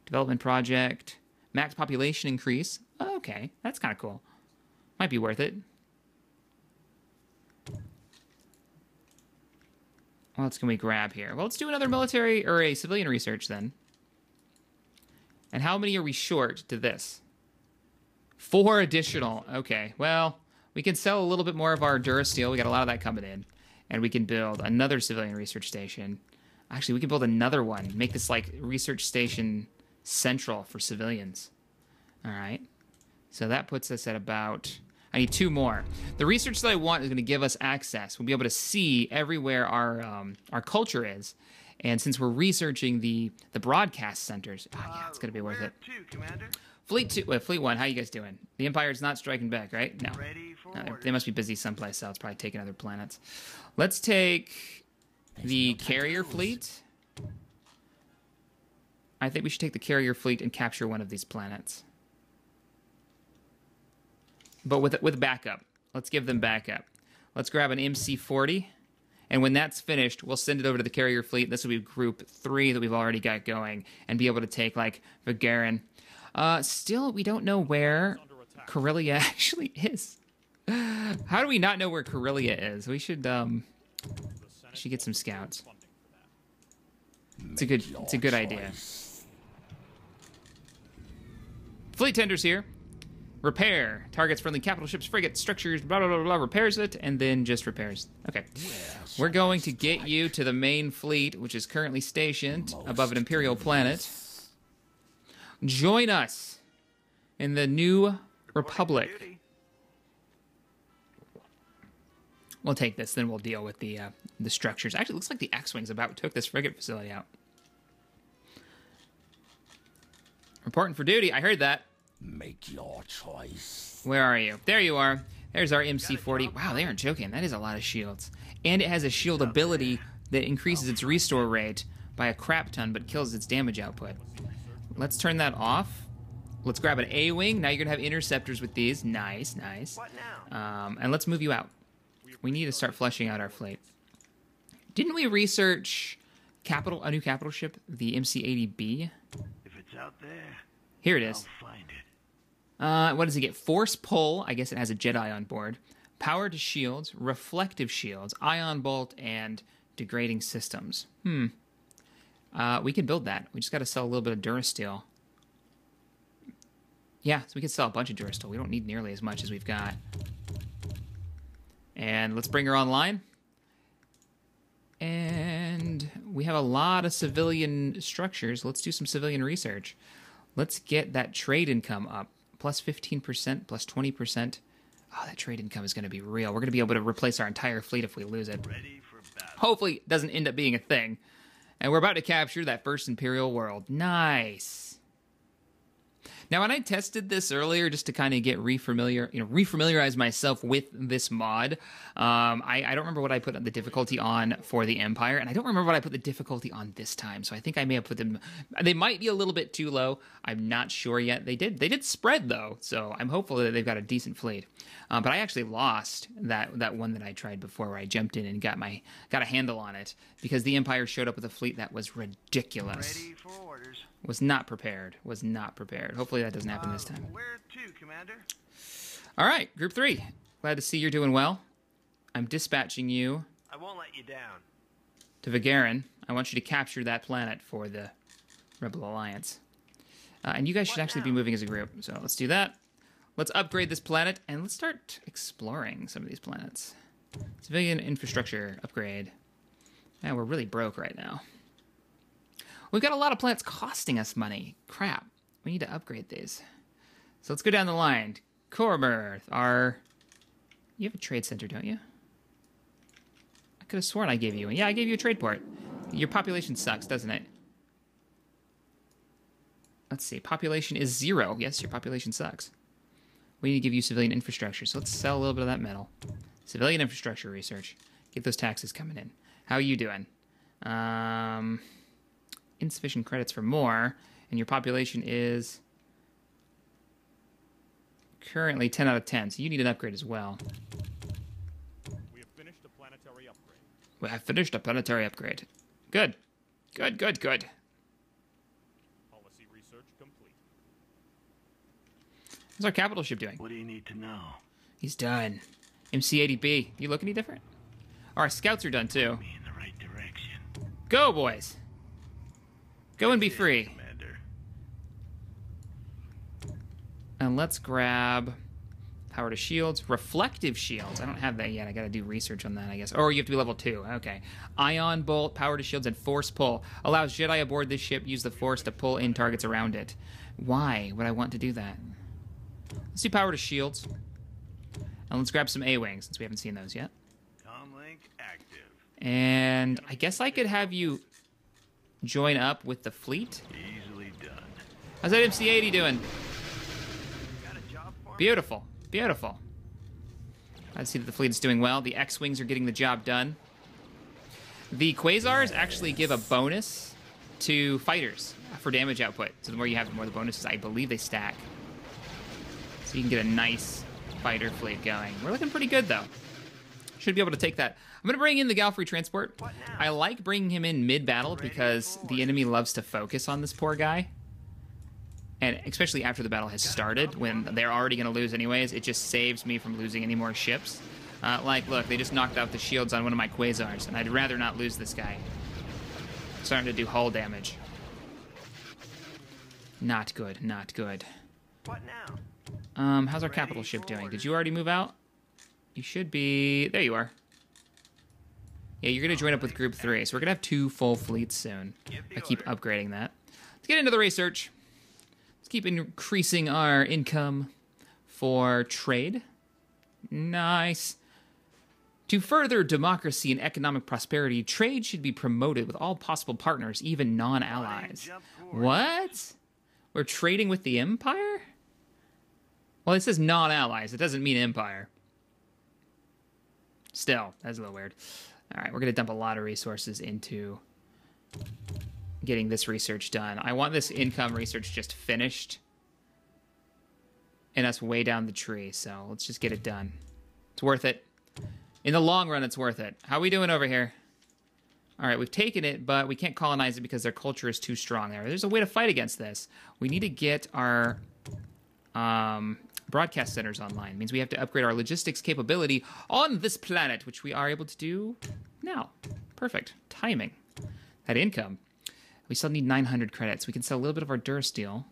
Development project. Max population increase. Okay. That's kind of cool. Might be worth it. What else can we grab here? Well, let's do another military or a civilian research then. And how many are we short to this? 4 additional. Okay. Well, we can sell a little bit more of our Durasteel. We got a lot of that coming in. And we can build another civilian research station. Actually, we could build another one. Make this like research station central for civilians. All right. So that puts us at about... I need 2 more. The research that I want is going to give us access. We'll be able to see everywhere our culture is. And since we're researching the broadcast centers... Oh, yeah, it's going to be worth it. Where to, Commander? Fleet 1, how you guys doing? The Empire's not striking back, right? No. Ready for orders. They must be busy someplace else, probably taking other planets. Let's take the carrier fleet. I think we should take the carrier fleet and capture one of these planets. But with backup. Let's give them backup. Let's grab an MC-40. And when that's finished, we'll send it over to the carrier fleet. This will be group 3 that we've already got going. And be able to take, like, Vagarin. Still, we don't know where Corellia actually is. How do we not know where Corellia is? We should get some scouts. It's a good idea. Fleet tenders here. Repair. Targets friendly capital ships, frigates, structures, blah, blah, blah, blah. Repairs it, and then just repairs. Okay. We're going to get you to the main fleet, which is currently stationed above an Imperial planet. Join us in the new Republic. We'll take this, then we'll deal with the structures. Actually, it looks like the X-Wings about took this frigate facility out. Reporting for duty. I heard that. Make your choice. Where are you? There you are. There's our MC-40. Wow, they aren't joking. That is a lot of shields. And it has a shield ability that increases its restore rate by a crap ton, but kills its damage output. Let's turn that off. Let's grab an A-Wing. Now you're going to have interceptors with these. Nice, nice. What now? And let's move you out. We need to start fleshing out our fleet. Didn't we research a new capital ship, the MC-80B? If it's out there, Here it is. I'll find it. What does it get? Force pull. I guess it has a Jedi on board. Power to shields, reflective shields, ion bolt, and degrading systems. We can build that. We just got to sell a little bit of Durasteel. Yeah, so we can sell a bunch of Durasteel. We don't need nearly as much as we've got. And let's bring her online. And we have a lot of civilian structures. Let's do some civilian research. Let's get that trade income up. Plus 15%, plus 20%. Oh, that trade income is going to be real. We're going to be able to replace our entire fleet if we lose it. Ready for battle. Hopefully it doesn't end up being a thing. And we're about to capture that first Imperial world. Nice. Now, when I tested this earlier, just to kind of get refamiliarize myself with this mod, I don't remember what I put the difficulty on for the Empire, and I don't remember what I put the difficulty on this time. So I think I may have put them. They might be a little bit too low. I'm not sure yet. They did spread though, so I'm hopeful that they've got a decent fleet. But I actually lost that one that I tried before, where I jumped in and got a handle on it because the Empire showed up with a fleet that was ridiculous. Ready for orders. Was not prepared. Hopefully that doesn't happen this time. Where to, Commander? All right, Group 3. Glad to see you're doing well. I'm dispatching you I won't let you down. to Vagarin. I want you to capture that planet for the Rebel Alliance. And you guys should actually be moving as a group. So let's do that. Let's upgrade this planet, and let's start exploring some of these planets. Civilian infrastructure upgrade. Man, we're really broke right now. We've got a lot of planets costing us money. Crap. We need to upgrade these. So let's go down the line. Corberth, you have a trade center, don't you? I could have sworn I gave you one. Yeah, I gave you a trade port. Your population sucks, doesn't it? Let's see. Population is 0. Yes, your population sucks. We need to give you civilian infrastructure. So let's sell a little bit of that metal. Civilian infrastructure research. Get those taxes coming in. How are you doing? Insufficient credits for more. And your population is currently 10 out of 10. So you need an upgrade as well. We have finished a planetary upgrade. We have finished a planetary upgrade. Good. Good. Policy research complete. How's our capital ship doing? What do you need to know? He's done. MC-80B. You look any different? Our scouts are done too. Me in the right direction. Go, boys. Go and be free. Commander. And let's grab Power to shields. Reflective shields. I don't have that yet. I gotta do research on that, I guess. Or you have to be level 2. Okay. Ion bolt, power to shields, and force pull. Allows Jedi aboard this ship use the force to pull in targets around it. Why would I want to do that? Let's do power to shields. And let's grab some A-wings, since we haven't seen those yet. Comlink active. And I guess I could have you join up with the fleet. Easily done. How's that MC-80 doing? Got a job for me? Beautiful. Beautiful. I see that the fleet is doing well. The X-wings are getting the job done. The Quasars actually give a bonus to fighters for damage output. So the more you have, the more the bonuses, I believe, they stack. So you can get a nice fighter fleet going. We're looking pretty good, though. Should be able to take that. I'm going to bring in the Galfrey transport. I like bringing him in mid-battle because the enemy loves to focus on this poor guy. And especially after the battle has started, when they're already going to lose anyways, it just saves me from losing any more ships. Like, look, they just knocked out the shields on one of my Quasars, and I'd rather not lose this guy. Starting to do hull damage. Not good, not good. What now? How's our capital ship doing? Did you already move out? You should be... There you are. Yeah, you're going to join up with Group 3, so we're going to have 2 full fleets soon. I keep upgrading that. Let's get into the research. Let's keep increasing our income for trade. Nice. To further democracy and economic prosperity, trade should be promoted with all possible partners, even non-allies. What? We're trading with the Empire? Well, it says non-allies. It doesn't mean Empire. Still, that's a little weird. All right, we're going to dump a lot of resources into getting this research done. I want this income research just finished. And that's way down the tree, so let's just get it done. It's worth it. In the long run, it's worth it. How are we doing over here? All right, we've taken it, but we can't colonize it because their culture is too strong there. There's a way to fight against this. We need to get our broadcast centers online. It means we have to upgrade our logistics capability on this planet, which we are able to do now. Perfect. Timing. That income. We still need 900 credits. We can sell a little bit of our Durasteel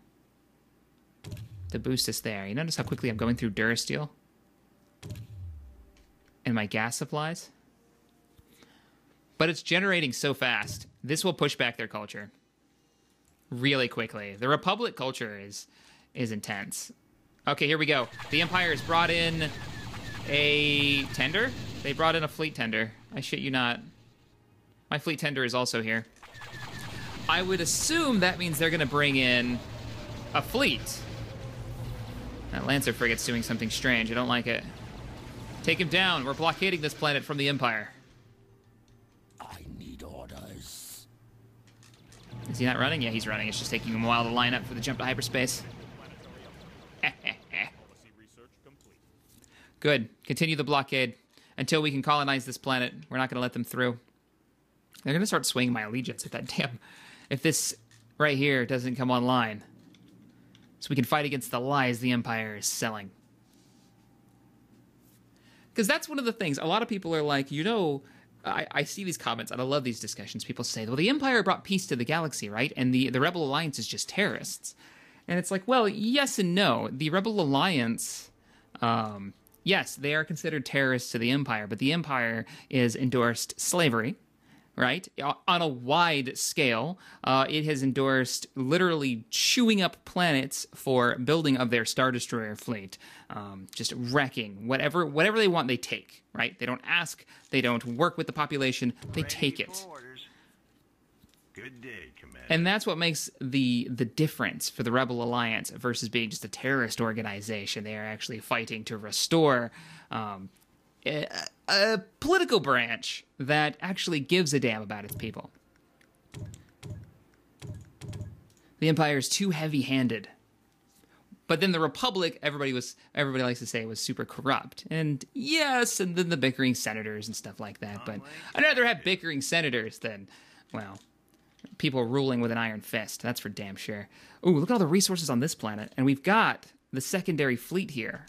to boost us there. You notice how quickly I'm going through Durasteel? And my gas supplies? But it's generating so fast. This will push back their culture really quickly. The Republic culture is intense. Okay, here we go. The Empire has brought in a tender? They brought in a fleet tender. I shit you not. My fleet tender is also here. I would assume that means they're going to bring in a fleet. That Lancer frigate's doing something strange. I don't like it. Take him down. We're blockading this planet from the Empire. I need orders. Is he not running? Yeah, he's running. It's just taking him a while to line up for the jump to hyperspace. Policy research complete. Good. Continue the blockade until we can colonize this planet. We're not going to let them through. They're going to start swinging my allegiance if that damn... If this right here doesn't come online. So we can fight against the lies the Empire is selling. Because that's one of the things. A lot of people are like, you know... I see these comments, and I love these discussions. People say, well, the Empire brought peace to the galaxy, right? And the Rebel Alliance is just terrorists. And it's like, well, yes and no. The Rebel Alliance, yes, they are considered terrorists to the Empire, but the Empire is endorsed slavery, right? On a wide scale. It has endorsed literally chewing up planets for building of their Star Destroyer fleet. Just wrecking. Whatever they want, they take, right? They don't ask. They don't work with the population. They take it. Good day, Commander. And that's what makes the difference for the Rebel Alliance versus being just a terrorist organization. They are actually fighting to restore a political branch that actually gives a damn about its people. The Empire is too heavy-handed. But then the Republic, everybody likes to say, was super corrupt. And yes, and then the bickering senators and stuff like that. But I'd rather have bickering senators than, well, people ruling with an iron fist. That's for damn sure. Ooh, look at all the resources on this planet. And we've got the secondary fleet here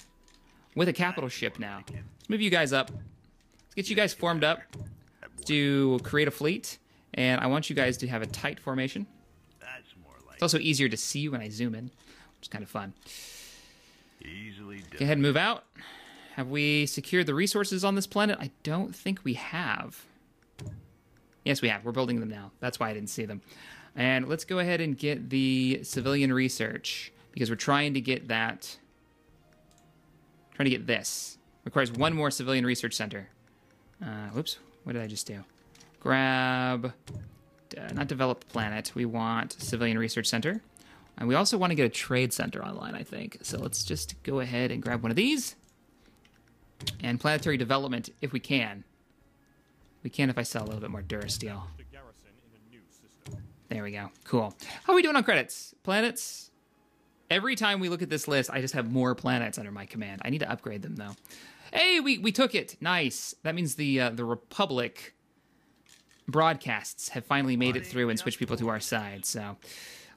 with a capital ship now. Let's move you guys up. Let's get you guys formed up to create a fleet. And I want you guys to have a tight formation. That's more like It's also easier to see when I zoom in, which is kind of fun. Easily done. Go ahead and move out. Have we secured the resources on this planet? I don't think we have. Yes, we have. We're building them now. That's why I didn't see them. And let's go ahead and get the civilian research, because we're trying to get that. Trying to get this. Requires one more civilian research center. Whoops. What did I just do? Grab... not developed planet. We want civilian research center. And we also want to get a trade center online, I think. So let's just go ahead and grab one of these. And planetary development, if we can. We can if I sell a little bit more Durasteel. The garrison in the new system. There we go. Cool. How are we doing on credits? Planets? Every time we look at this list, I just have more planets under my command. I need to upgrade them, though. Hey, we took it. Nice. That means the Republic broadcasts have finally made it through and switched people to our side. So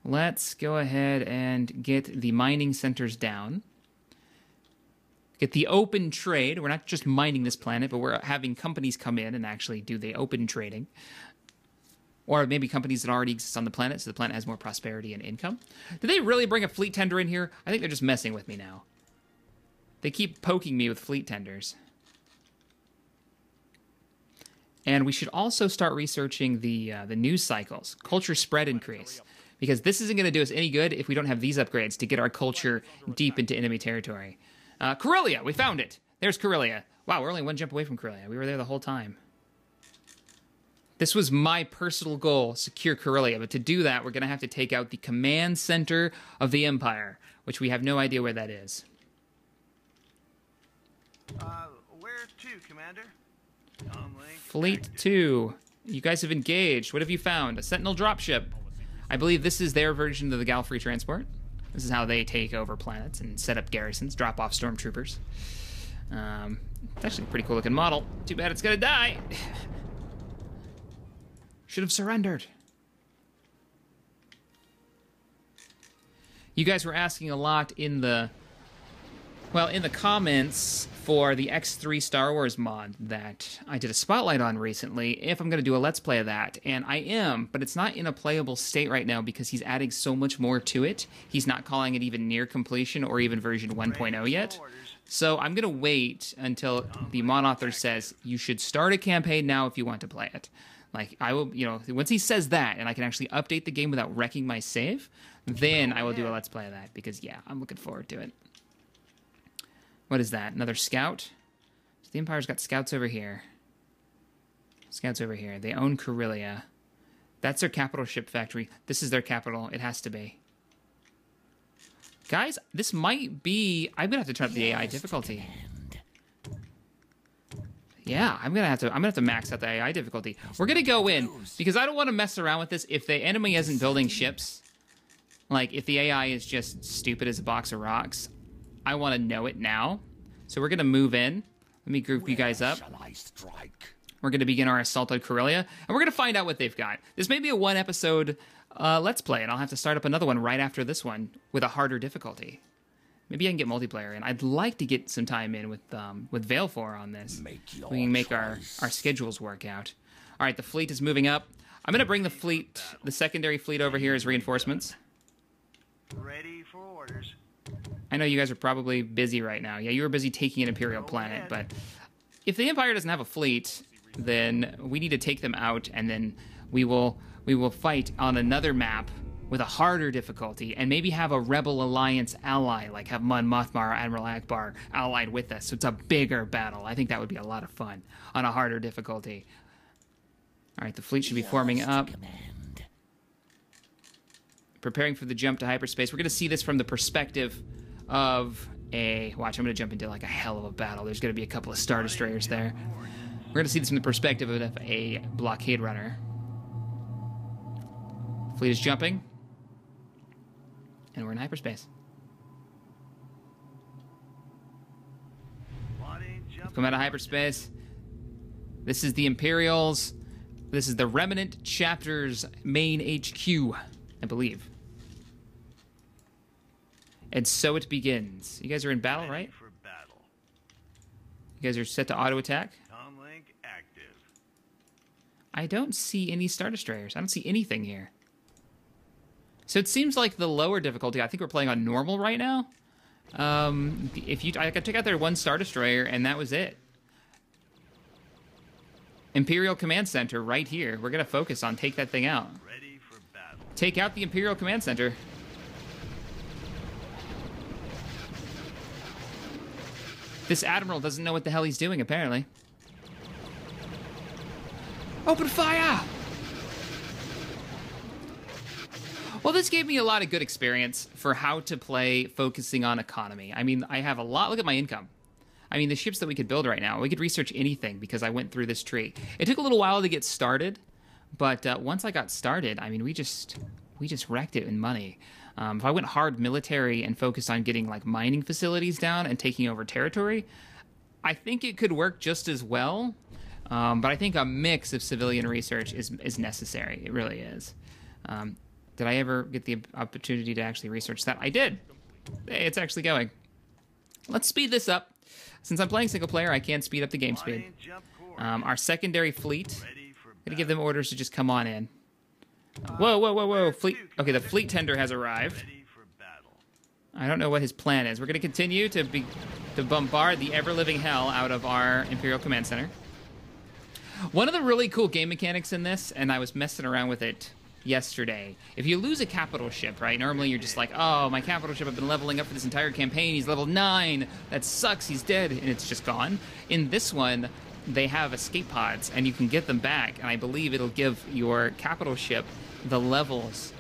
let's go ahead and get the mining centers down. Get the open trade. We're not just mining this planet, but we're having companies come in and actually do the open trading. Or maybe companies that already exist on the planet, so the planet has more prosperity and income. Did they really bring a fleet tender in here? I think they're just messing with me now. They keep poking me with fleet tenders. And we should also start researching the news cycles. Culture spread increase. Because this isn't going to do us any good if we don't have these upgrades to get our culture deep into enemy territory. Corellia, we found it. There's Corellia. Wow, we're only one jump away from Corellia. We were there the whole time. This was my personal goal, secure Corellia. But to do that, we're going to have to take out the command center of the Empire, which we have no idea where that is. Where to, Commander? Fleet 2. You guys have engaged. What have you found? A Sentinel dropship. I believe this is their version of the Gallifrey transport. This is how they take over planets and set up garrisons, drop off stormtroopers. It's actually a pretty cool looking model. Too bad it's gonna die. Should have surrendered. You guys were asking a lot in the comments for the X3 Star Wars mod that I did a spotlight on recently, if I'm going to do a Let's Play of that. And I am, but it's not in a playable state right now because he's adding so much more to it. He's not calling it even near completion or even version 1.0 yet. So I'm going to wait until the mod author says, you should start a campaign now if you want to play it. Like, I will, once he says that, and I can actually update the game without wrecking my save, then I will do a Let's Play of that, because, yeah, I'm looking forward to it. What is that? Another scout? So the Empire's got scouts over here. Scouts over here. They own Corellia. That's their capital ship factory. This is their capital. It has to be. Guys, this might be... I'm going to have to turn up the AI difficulty. Yeah, I'm gonna have to max out the AI difficulty. We're gonna go in because I don't want to mess around with this. If the enemy isn't building ships, like if the AI is just stupid as a box of rocks, I want to know it now. So we're gonna move in. Let me group you guys up. We're gonna begin our assault on Corellia, and we're gonna find out what they've got. This may be a one episode Let's Play, and I'll have to start up another one right after this one with a harder difficulty. Maybe I can get multiplayer in. I'd like to get some time in with Vale4 on this. We can make our schedules work out. All right, the fleet is moving up. I'm going to bring the fleet, the secondary fleet over here as reinforcements. Ready for orders. I know you guys are probably busy right now. Yeah, you were busy taking an Imperial planet, but if the Empire doesn't have a fleet, then we need to take them out, and then we will fight on another map with a harder difficulty, and maybe have a Rebel Alliance ally, like have Mon Mothma or Admiral Akbar allied with us, so it's a bigger battle. I think that would be a lot of fun on a harder difficulty. All right, the fleet should be forming up. Preparing for the jump to hyperspace. We're going to see this from the perspective of a... Watch, I'm going to jump into like a hell of a battle. There's going to be a couple of Star Destroyers there. We're going to see this from the perspective of a blockade runner. Fleet is jumping. And we're in hyperspace. Come out of hyperspace. This is the Imperials. This is the Remnant Chapter's main HQ, I believe. And so it begins. You guys are in battle, right? You guys are set to auto attack. Comlink active. I don't see any Star Destroyers. I don't see anything here. So it seems like the lower difficulty, I think we're playing on normal right now. I could take out their one Star Destroyer, and that was it. Imperial Command Center right here. We're gonna focus on take that thing out. Ready for battle. Take out the Imperial Command Center. This admiral doesn't know what the hell he's doing, apparently. Open fire! Well, this gave me a lot of good experience for how to play focusing on economy. I mean, I have a lot. Look at my income. I mean, the ships that we could build right now, we could research anything because I went through this tree. It took a little while to get started, but once I got started, I mean, we just wrecked it in money. If I went hard military and focused on getting like mining facilities down and taking over territory, I think it could work just as well. But I think a mix of civilian research is necessary. It really is. Did I ever get the opportunity to actually research that? I did. Hey, it's actually going. Let's speed this up. Since I'm playing single player, I can speed up the game speed. Jump course. Our secondary fleet, Ready for gonna give them orders to just come on in. Whoa. Fleet. Okay, the fleet tender has arrived. Ready for battle. I don't know what his plan is. We're gonna continue to bombard the ever-living hell out of our Imperial Command Center. One of the really cool game mechanics in this, and I was messing around with it yesterday. If you lose a capital ship, right? Normally you're just like, oh, my capital ship, I've been leveling up for this entire campaign. He's level 9. That sucks. He's dead. And it's just gone. In this one, they have escape pods, and you can get them back. And I believe it'll give your capital ship the levels.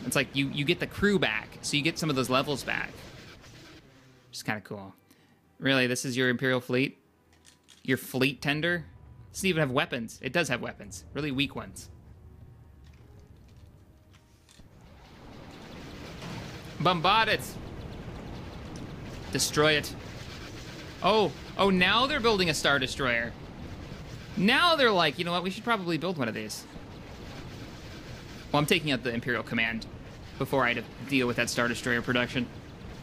It's like you get the crew back, so you get some of those levels back. Which is kind of cool. Really, this is your Imperial fleet? Your fleet tender? It doesn't even have weapons. It does have weapons. Really weak ones. Bombard it! Destroy it. Oh, now they're building a Star Destroyer. Now they're like, you know what, we should probably build one of these. Well, I'm taking out the Imperial Command before I deal with that Star Destroyer production.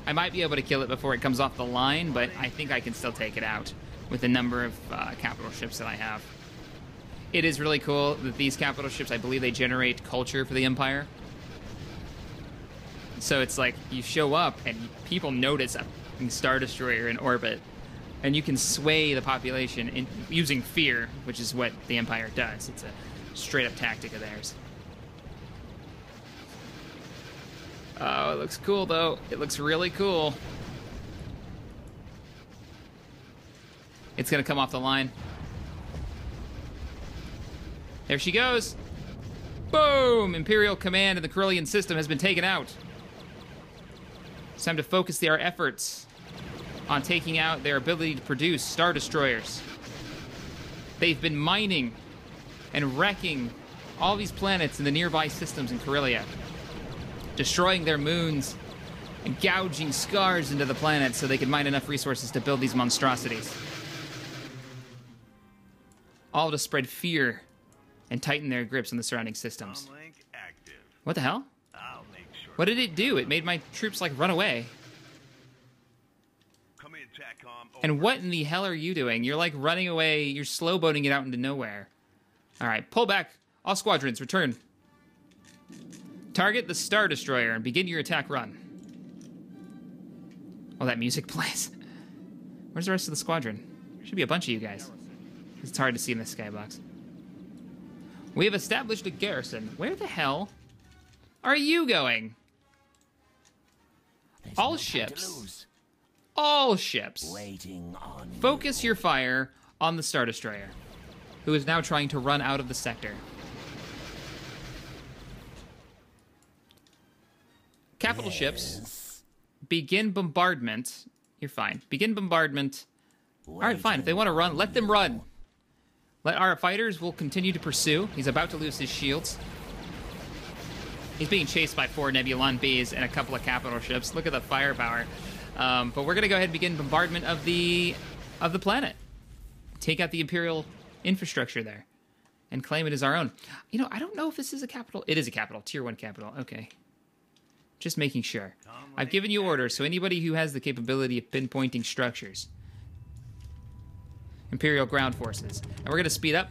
I might be able to kill it before it comes off the line, but I think I can still take it out with the number of capital ships that I have. It is really cool that these capital ships, I believe they generate culture for the Empire. So it's like you show up and people notice a Star Destroyer in orbit, and you can sway the population using fear, which is what the Empire does. It's a straight-up tactic of theirs. Oh, it looks cool, though. It looks really cool. It's going to come off the line. There she goes. Boom! Imperial Command in the Corellian system has been taken out. It's time to focus our efforts on taking out their ability to produce Star Destroyers. They've been mining and wrecking all these planets in the nearby systems in Corellia, destroying their moons and gouging scars into the planets so they could mine enough resources to build these monstrosities. All to spread fear and tighten their grips on the surrounding systems. Comlink active. What the hell? I'll make sure. What did it do? It made my troops, like, run away. Come in, TACOM. And what in the hell are you doing? You're, like, running away. You're slow-boating it out into nowhere. All right, pull back. All squadrons, return. Target the Star Destroyer and begin your attack run. Oh, that music plays. Where's the rest of the squadron? There should be a bunch of you guys. It's hard to see in the skybox. We have established a garrison. Where the hell are you going? There's All no time to ships. lose. All ships. Waiting on Focus your fire on the Star Destroyer, who is now trying to run out of the sector. Capital ships, begin bombardment. You're fine. Begin bombardment. All right, fine. If they want to run, let them run. Let our fighters will continue to pursue. He's about to lose his shields. He's being chased by 4 Nebulon Bs and a couple of capital ships. Look at the firepower. But we're going to go ahead and begin bombardment of the planet. Take out the Imperial infrastructure there and claim it as our own. You know, I don't know if this is a capital. It is a capital. Tier 1 capital. Okay. Just making sure. I've given you orders, so anybody who has the capability of pinpointing structures. Imperial ground forces. And we're going to speed up.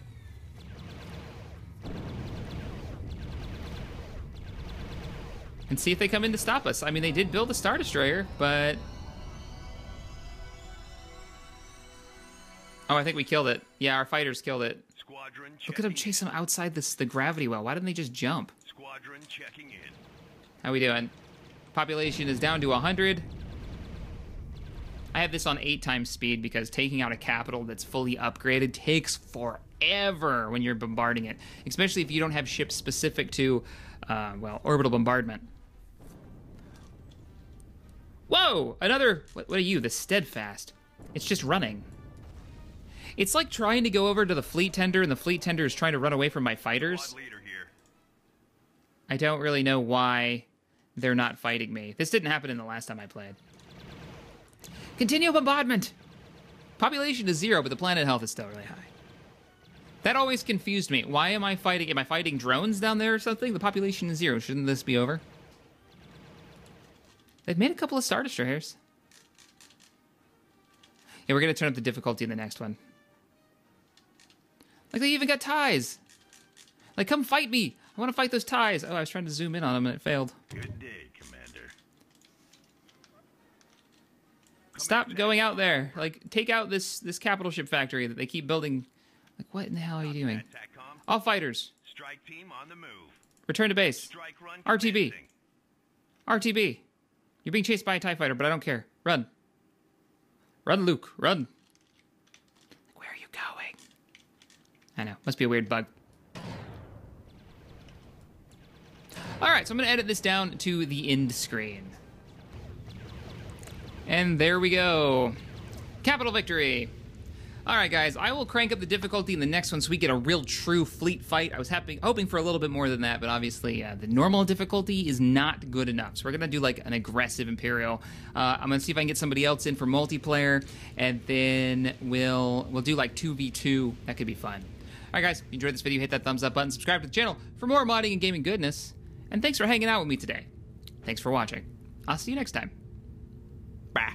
And see if they come in to stop us. I mean, they did build a Star Destroyer, but Oh, I think we killed it. Yeah, our fighters killed it. Squadron Look at them checking chase them outside the gravity well. Why didn't they just jump? in. Squadron checking in. How we doing? Population is down to 100. I have this on 8 times speed because taking out a capital that's fully upgraded takes forever when you're bombarding it, especially if you don't have ships specific to, well, orbital bombardment. Whoa! Another... What are you? The Steadfast. It's just running. It's like trying to go over to the fleet tender, and the fleet tender is trying to run away from my fighters. Squad leader here. I don't really know why they're not fighting me. This didn't happen in the last time I played. Continue bombardment! Population is 0, but the planet health is still really high. That always confused me. Why am I fighting? Am I fighting drones down there or something? The population is 0. Shouldn't this be over? They've made a couple of Star Destroyers. Yeah, we're going to turn up the difficulty in the next one. Like, they even got ties. Like, come fight me. I want to fight those ties. Oh, I was trying to zoom in on them and it failed. Good day, Commander. Stop going out there. Like, take out this capital ship factory that they keep building. Like, what in the hell are you doing? TACCOM. All fighters, Strike team on the move. return to base. Strike run RTB. commencing. RTB. You're being chased by a TIE fighter, but I don't care. Run. Run, Luke. Run. Where are you going? I know. Must be a weird bug. Alright, so I'm going to edit this down to the end screen. And there we go. Capital victory. Alright, guys. I will crank up the difficulty in the next one so we get a real true fleet fight. I was hoping for a little bit more than that, but obviously the normal difficulty is not good enough. So we're going to do like an aggressive Imperial. I'm going to see if I can get somebody else in for multiplayer, and then we'll do like 2v2. That could be fun. Alright, guys. If you enjoyed this video, hit that thumbs up button, subscribe to the channel for more modding and gaming goodness. And thanks for hanging out with me today. Thanks for watching. I'll see you next time. Bye.